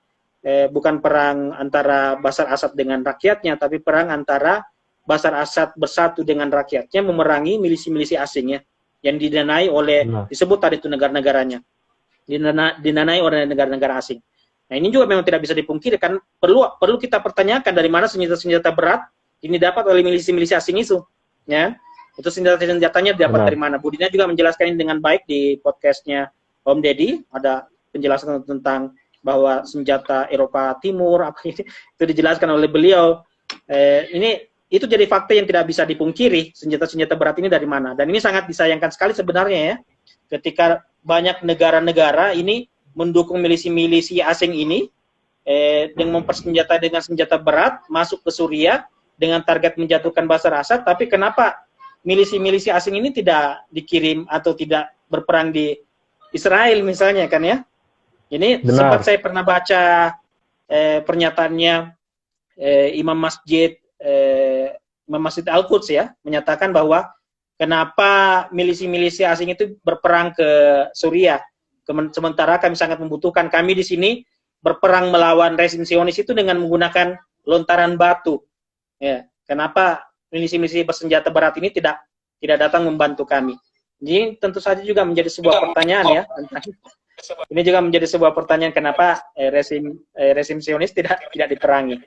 antara Bashar Assad dengan rakyatnya, tapi perang antara Bashar Assad bersatu dengan rakyatnya memerangi milisi-milisi asingnya yang didanai oleh disebut tadi itu negara-negaranya. Dinanai oleh negara-negara asing. Nah, ini juga memang tidak bisa dipungkiri kan, perlu kita pertanyakan dari mana senjata-senjata berat ini dapat oleh milisi-milisi asing itu, ya. Itu senjatanya dapat dari mana? Budinya juga menjelaskan ini dengan baik di podcastnya Om Deddy, ada penjelasan tentang bahwa senjata Eropa Timur itu dijelaskan oleh beliau. Itu jadi fakta yang tidak bisa dipungkiri, senjata-senjata berat ini dari mana. Dan ini sangat disayangkan sekali sebenarnya ya, ketika banyak negara-negara ini mendukung milisi-milisi asing ini dengan mempersenjatai dengan senjata berat masuk ke Suriah dengan target menjatuhkan Bashar Assad, tapi kenapa milisi-milisi asing ini tidak dikirim atau tidak berperang di Israel misalnya kan ya? Ini sempat saya pernah baca pernyataannya Imam Masjid Al-Quds ya, menyatakan bahwa kenapa milisi-milisi asing itu berperang ke Suriah, sementara kami sangat membutuhkan. Kami di sini berperang melawan rezim Zionis itu dengan menggunakan lontaran batu. Ya, kenapa milisi-milisi bersenjata berat ini tidak datang membantu kami? Ini tentu saja juga menjadi sebuah pertanyaan ya. Ini juga menjadi sebuah pertanyaan kenapa rezim Zionis tidak diperangi.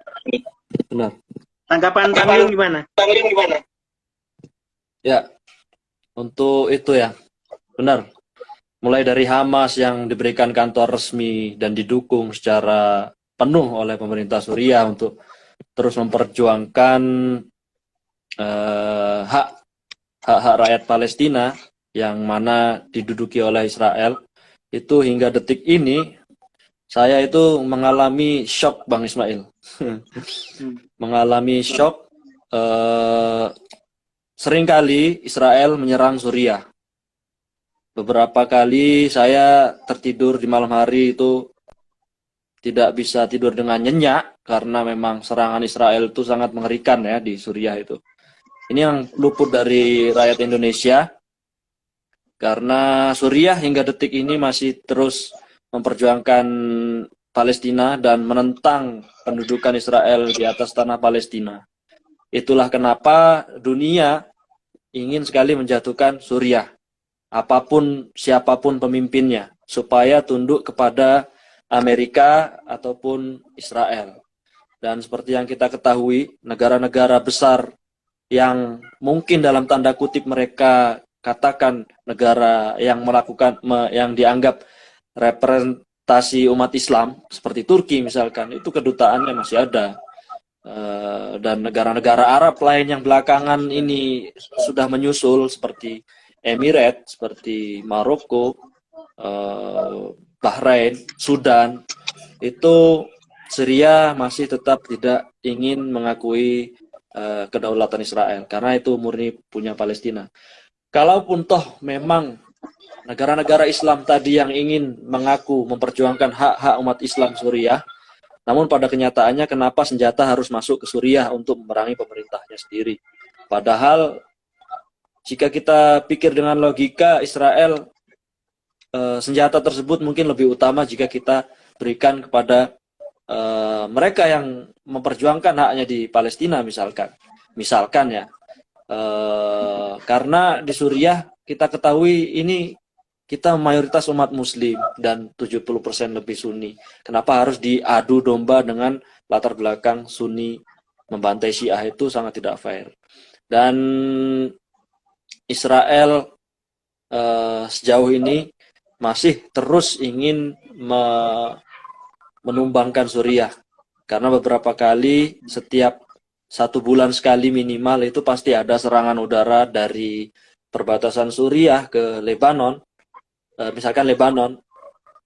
Benar. Tanggapan Tamliung gimana? Ya, untuk itu ya, benar. Mulai dari Hamas yang diberikan kantor resmi dan didukung secara penuh oleh pemerintah Suriah untuk terus memperjuangkan hak rakyat Palestina yang mana diduduki oleh Israel, itu hingga detik ini saya itu mengalami shock, Bang Ismail. Mengalami shock. Seringkali Israel menyerang Suriah. Beberapa kali saya tertidur di malam hari itu tidak bisa tidur dengan nyenyak karena memang serangan Israel itu sangat mengerikan ya di Suriah itu. Ini yang luput dari rakyat Indonesia karena Suriah hingga detik ini masih terus memperjuangkan Palestina dan menentang pendudukan Israel di atas tanah Palestina. Itulah kenapa dunia ingin sekali menjatuhkan Suriah. apapun siapapun pemimpinnya supaya tunduk kepada Amerika ataupun Israel. Dan seperti yang kita ketahui, negara-negara besar yang mungkin dalam tanda kutip mereka katakan negara yang melakukan yang dianggap representasi umat Islam seperti Turki misalkan, itu kedutaannya masih ada. Dan negara-negara Arab lain yang belakangan ini sudah menyusul seperti Emirat, seperti Maroko, Bahrain, Sudan, itu Syria masih tetap tidak ingin mengakui kedaulatan Israel karena itu murni punya Palestina. Kalaupun toh memang negara-negara Islam tadi yang ingin mengaku memperjuangkan hak-hak umat Islam Suriah, namun pada kenyataannya kenapa senjata harus masuk ke Suriah untuk memerangi pemerintahnya sendiri? Padahal jika kita pikir dengan logika, Israel senjata tersebut mungkin lebih utama jika kita berikan kepada mereka yang memperjuangkan haknya di Palestina misalkan ya, karena di Suriah kita ketahui ini kita mayoritas umat Muslim dan 70% lebih Sunni. Kenapa harus diadu domba dengan latar belakang Sunni membantai Syiah? Itu sangat tidak fair. Dan Israel sejauh ini masih terus ingin menumbangkan Suriah. Karena beberapa kali setiap 1 bulan sekali minimal itu pasti ada serangan udara dari perbatasan Suriah ke Lebanon. Misalkan Lebanon,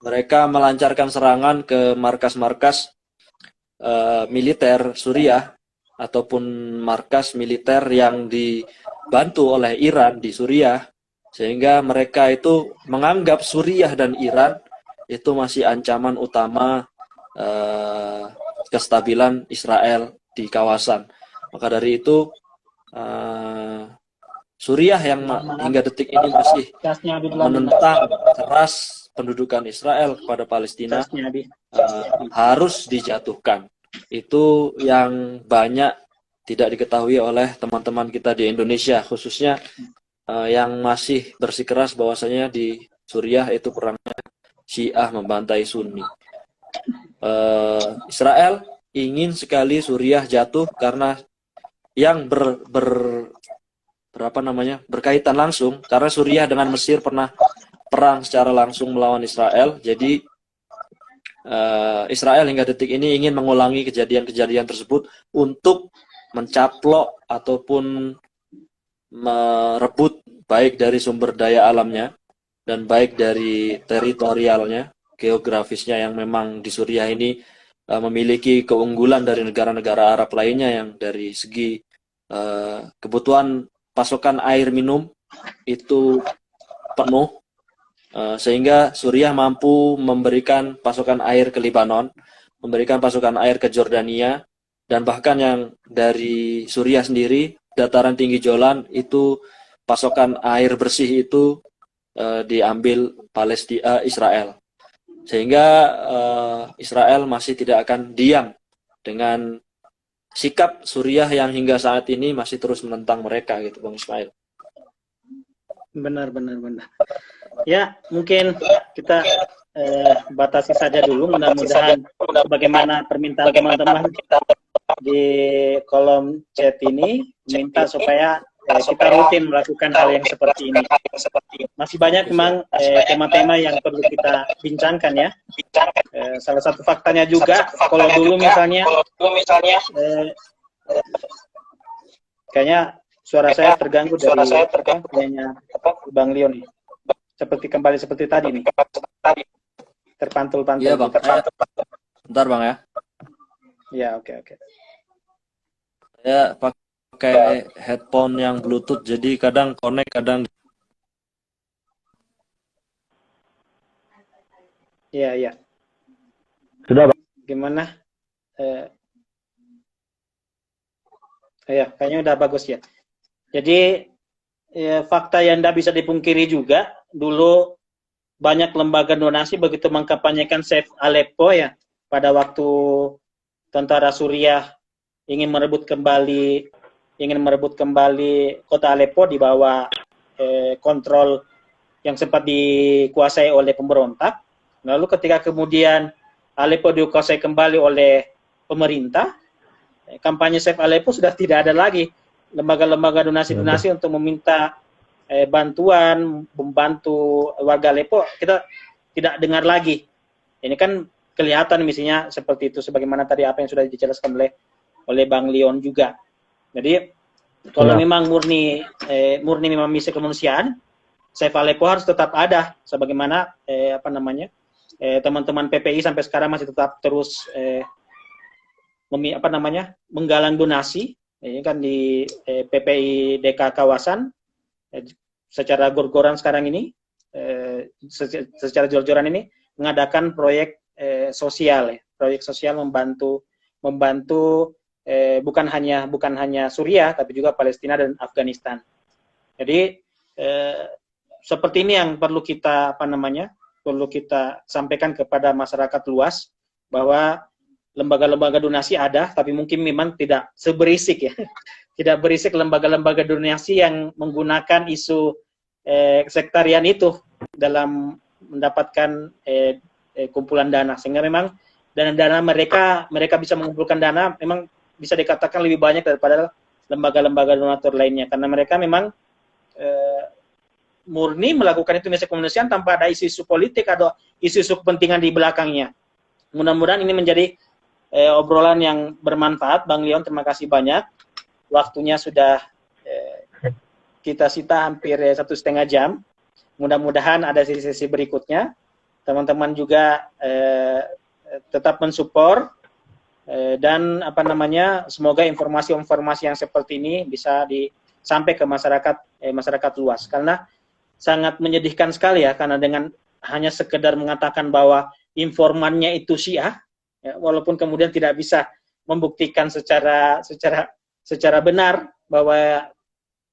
mereka melancarkan serangan ke markas-markas militer Suriah ataupun markas militer yang dibantu oleh Iran di Suriah, sehingga mereka itu menganggap Suriah dan Iran itu masih ancaman utama kestabilan Israel di kawasan. Maka dari itu Suriah yang hingga detik ini masih menentang keras pendudukan Israel kepada Palestina harus dijatuhkan. Itu yang banyak tidak diketahui oleh teman-teman kita di Indonesia, khususnya yang masih bersikeras bahwasanya di Suriah itu perangnya Syiah membantai Sunni. Israel ingin sekali Suriah jatuh karena yang berkaitan langsung, karena Suriah dengan Mesir pernah perang secara langsung melawan Israel. Jadi Israel hingga detik ini ingin mengulangi kejadian-kejadian tersebut untuk mencaplok ataupun merebut baik dari sumber daya alamnya dan baik dari teritorialnya, geografisnya yang memang di Suriah ini memiliki keunggulan dari negara-negara Arab lainnya yang dari segi kebutuhan pasokan air minum itu penuh, sehingga Suriah mampu memberikan pasokan air ke Lebanon, memberikan pasokan air ke Jordania, dan bahkan yang dari Suriah sendiri, dataran tinggi Jolan itu pasokan air bersih itu diambil Israel. Sehingga Israel masih tidak akan diam dengan sikap Suriah yang hingga saat ini masih terus menentang mereka gitu, Bang Ismail. Benar. Ya, mungkin kita batasi saja dulu. Mudah-mudahan bagaimana permintaan teman-teman di kolom chat ini minta supaya kita rutin melakukan hal yang seperti ini. Masih banyak memang tema-tema yang perlu kita bincangkan ya. Salah satu faktanya juga, kalau dulu misalnya kayaknya suara saya terganggu dari punyanya Bang Leon nih. Kembali seperti tadi nih. Terpantul-pantul. Iya, Bang. Bentar, Bang ya. Ya, oke. Saya pakai headphone yang Bluetooth, jadi kadang connect, kadang. Iya. Sudah, Bang. Gimana? Ya, kayaknya udah bagus ya. Jadi fakta yang tidak bisa dipungkiri juga, dulu banyak lembaga donasi begitu mengkampanyekan Save Aleppo ya, pada waktu tentara Suriah ingin merebut kembali kota Aleppo di bawah kontrol yang sempat dikuasai oleh pemberontak. Lalu ketika kemudian Aleppo dikuasai kembali oleh pemerintah, kampanye Save Aleppo sudah tidak ada lagi lembaga-lembaga donasi-donasi untuk meminta bantuan, membantu warga Aleppo. Kita tidak dengar lagi. Ini kan kelihatan misinya seperti itu, sebagaimana tadi apa yang sudah dijelaskan oleh Bang Leon juga. Jadi kalau memang murni memang misi kemanusiaan, Save Aleppo harus tetap ada, sebagaimana teman-teman PPI sampai sekarang masih tetap terus menggalang donasi. Ini kan di PPI DK kawasan secara gor-goran sekarang ini, secara jor-joran ini mengadakan proyek sosial, proyek sosial membantu bukan hanya Suriah tapi juga Palestina dan Afghanistan. Jadi seperti ini yang perlu kita sampaikan kepada masyarakat luas, bahwa lembaga-lembaga donasi ada, tapi mungkin memang tidak seberisik ya, tidak berisik lembaga-lembaga donasi yang menggunakan isu sektarian itu dalam mendapatkan kumpulan dana, sehingga memang dana mereka bisa mengumpulkan dana memang bisa dikatakan lebih banyak daripada lembaga-lembaga donatur lainnya, karena mereka memang murni melakukan itu misi kemanusiaan tanpa ada isu-isu politik atau isu-isu kepentingan di belakangnya. Mudah-mudahan ini menjadi obrolan yang bermanfaat. Bang Leon, terima kasih banyak. Waktunya sudah kita sita hampir 1,5 jam. Mudah-mudahan ada sesi-sesi berikutnya. Teman-teman juga tetap mensupport dan semoga informasi-informasi yang seperti ini bisa sampai ke masyarakat luas, karena sangat menyedihkan sekali ya, karena dengan hanya sekedar mengatakan bahwa informannya itu Syiah, ya, walaupun kemudian tidak bisa membuktikan secara benar bahwa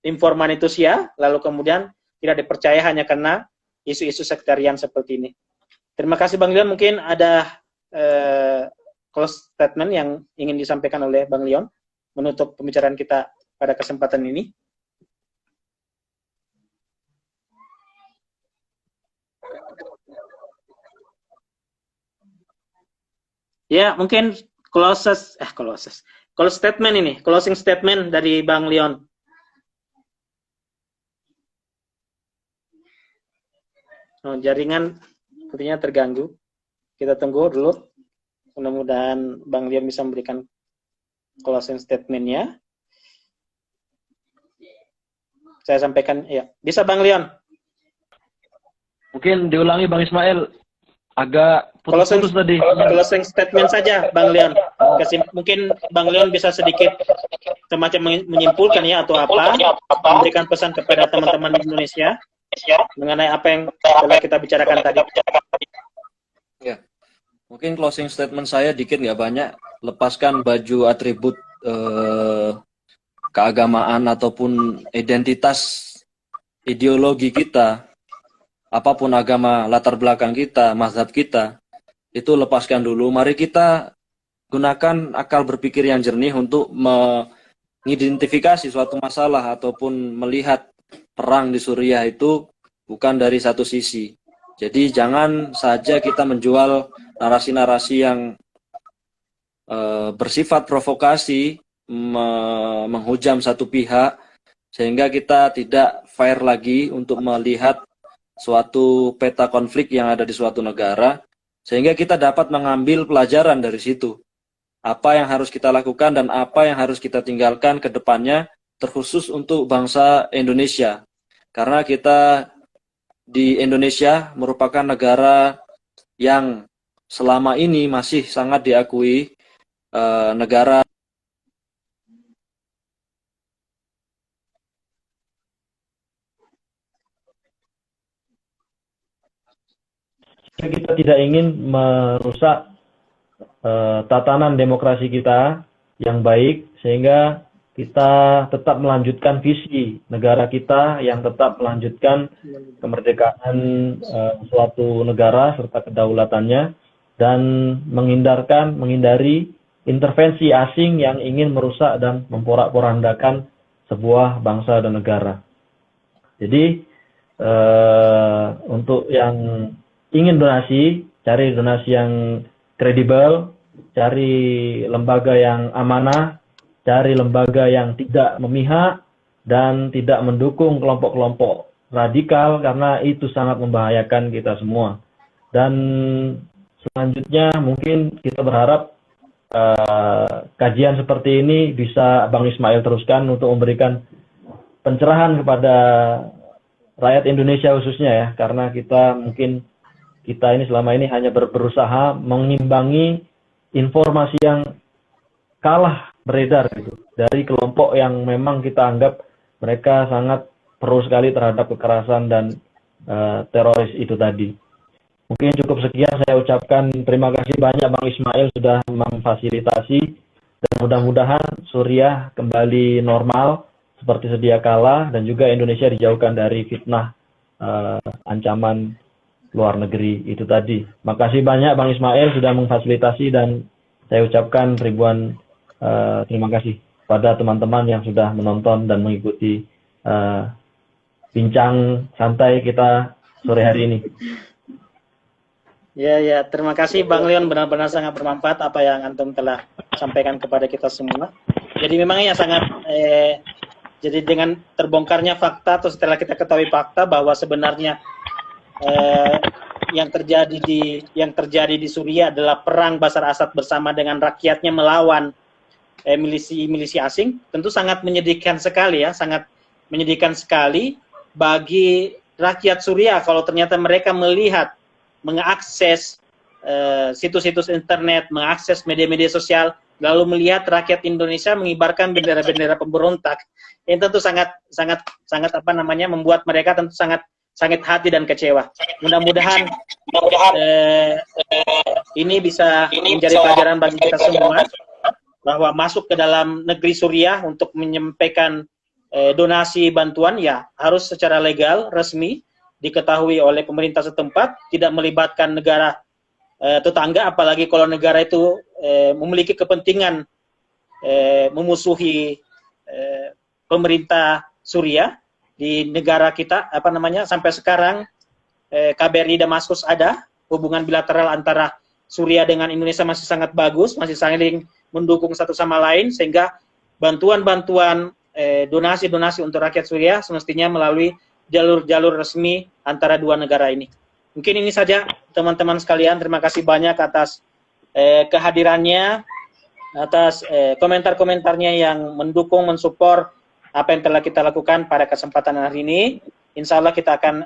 informan itu Syiah, lalu kemudian tidak dipercaya hanya karena isu-isu sektarian seperti ini. Terima kasih Bang Leon. Mungkin ada close statement yang ingin disampaikan oleh Bang Leon menutup pembicaraan kita pada kesempatan ini. Ya, mungkin closing statement dari Bang Leon. Jaringan sepertinya terganggu. Kita tunggu dulu. Mudah-mudahan Bang Leon bisa memberikan closing statement-nya. Saya sampaikan, ya. Bisa Bang Leon? Mungkin diulangi Bang Ismail. Agak putus-putus tadi. Closing statement saja, Bang Leon. Mungkin Bang Leon bisa sedikit semacam menyimpulkan ya, atau memberikan pesan kepada teman-teman di Indonesia mengenai apa yang telah kita bicarakan tadi. Ya, mungkin closing statement saya dikit nggak banyak. Lepaskan baju atribut keagamaan ataupun identitas ideologi kita. Apapun agama, latar belakang kita, mazhab kita, itu lepaskan dulu. Mari kita gunakan akal berpikir yang jernih untuk mengidentifikasi suatu masalah ataupun melihat perang di Suriah itu bukan dari satu sisi. Jadi jangan saja kita menjual narasi-narasi yang bersifat provokasi, menghujam satu pihak, sehingga kita tidak fair lagi untuk melihat suatu peta konflik yang ada di suatu negara, sehingga kita dapat mengambil pelajaran dari situ. Apa yang harus kita lakukan dan apa yang harus kita tinggalkan ke depannya, terkhusus untuk bangsa Indonesia. Karena kita di Indonesia merupakan negara yang selama ini masih sangat diakui negara kita tidak ingin merusak tatanan demokrasi kita yang baik, sehingga kita tetap melanjutkan visi negara kita yang tetap melanjutkan kemerdekaan suatu negara serta kedaulatannya, dan menghindari intervensi asing yang ingin merusak dan memporak-porandakan sebuah bangsa dan negara. Jadi untuk yang ingin donasi, cari donasi yang kredibel, cari lembaga yang amanah, cari lembaga yang tidak memihak dan tidak mendukung kelompok-kelompok radikal karena itu sangat membahayakan kita semua. Dan selanjutnya mungkin kita berharap kajian seperti ini bisa Bang Ismail teruskan untuk memberikan pencerahan kepada rakyat Indonesia khususnya ya, karena kita ini selama ini hanya berusaha mengimbangi informasi yang kalah beredar gitu dari kelompok yang memang kita anggap mereka sangat pro sekali terhadap kekerasan dan teroris itu tadi. Mungkin cukup sekian, saya ucapkan terima kasih banyak Bang Ismail sudah memfasilitasi, dan mudah-mudahan Suriah kembali normal seperti sedia kala dan juga Indonesia dijauhkan dari fitnah ancaman luar negeri itu tadi. Makasih banyak Bang Ismail sudah memfasilitasi dan saya ucapkan ribuan terima kasih pada teman-teman yang sudah menonton dan mengikuti bincang santai kita sore hari ini. Ya, terima kasih Bang Leon, benar-benar sangat bermanfaat apa yang Antum telah sampaikan kepada kita semua. Jadi memangnya sangat, jadi dengan terbongkarnya fakta atau setelah kita ketahui fakta bahwa sebenarnya yang terjadi di Suriah adalah perang Bashar Assad bersama dengan rakyatnya melawan milisi asing, tentu sangat menyedihkan sekali ya, sangat menyedihkan sekali bagi rakyat Suriah kalau ternyata mereka melihat mengakses situs-situs internet, mengakses media-media sosial, lalu melihat rakyat Indonesia mengibarkan bendera-bendera pemberontak. Ini tentu sangat membuat mereka tentu sangat sakit hati dan kecewa. Mudah-mudahan ini bisa menjadi pelajaran bagi kita semua bahwa masuk ke dalam negeri Suriah untuk menyampaikan donasi bantuan ya harus secara legal, resmi, diketahui oleh pemerintah setempat, tidak melibatkan negara tetangga, apalagi kalau negara itu memiliki kepentingan memusuhi pemerintah Suriah. Di negara kita sampai sekarang KBRI Damaskus ada, hubungan bilateral antara Suriah dengan Indonesia masih sangat bagus, masih saling mendukung satu sama lain, sehingga bantuan-bantuan donasi-donasi untuk rakyat Suriah semestinya melalui jalur-jalur resmi antara dua negara ini. Mungkin ini saja teman-teman sekalian, terima kasih banyak atas kehadirannya, atas komentar-komentarnya yang mendukung, mensupport apa yang telah kita lakukan pada kesempatan hari ini. Insya Allah kita akan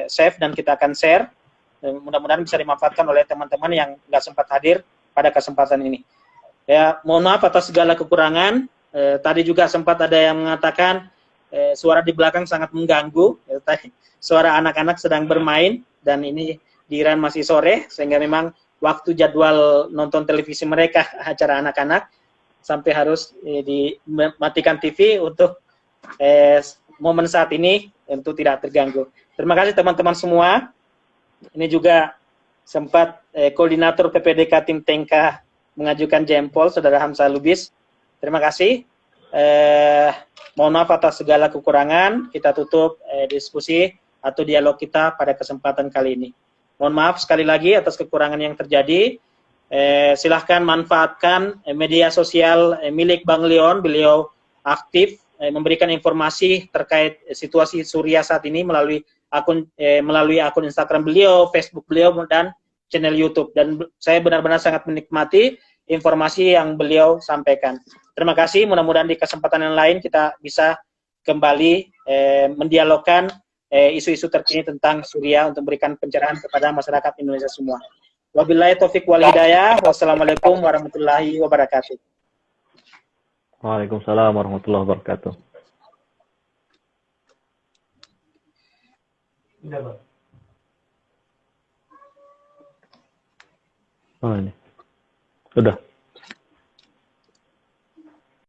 save dan kita akan share. Mudah-mudahan bisa dimanfaatkan oleh teman-teman yang nggak sempat hadir pada kesempatan ini. Ya, mohon maaf atas segala kekurangan. Tadi juga sempat ada yang mengatakan suara di belakang sangat mengganggu. Tadi suara anak-anak sedang bermain dan ini di Iran masih sore sehingga memang waktu jadwal nonton televisi mereka acara anak-anak sampai harus dimatikan TV untuk momen saat ini untuk tidak terganggu. Terima kasih teman-teman semua. Ini juga sempat koordinator PPDK Tim Tengka mengajukan jempol, Saudara Hamzah Lubis. Terima kasih. Mohon maaf atas segala kekurangan. Kita tutup diskusi atau dialog kita pada kesempatan kali ini. Mohon maaf sekali lagi atas kekurangan yang terjadi. Silahkan manfaatkan media sosial milik Bang Leon. Beliau aktif memberikan informasi terkait situasi Suriah saat ini melalui akun Instagram beliau, Facebook beliau, dan channel YouTube. Dan saya benar-benar sangat menikmati informasi yang beliau sampaikan. Terima kasih, mudah-mudahan di kesempatan yang lain kita bisa kembali mendialogkan isu-isu terkini tentang Suriah untuk memberikan pencerahan kepada masyarakat Indonesia semua. Wabillahi taufiq wal hidayah. Wassalamualaikum warahmatullahi wabarakatuh. Waalaikumsalam warahmatullahi wabarakatuh. Oh, ini. Sudah.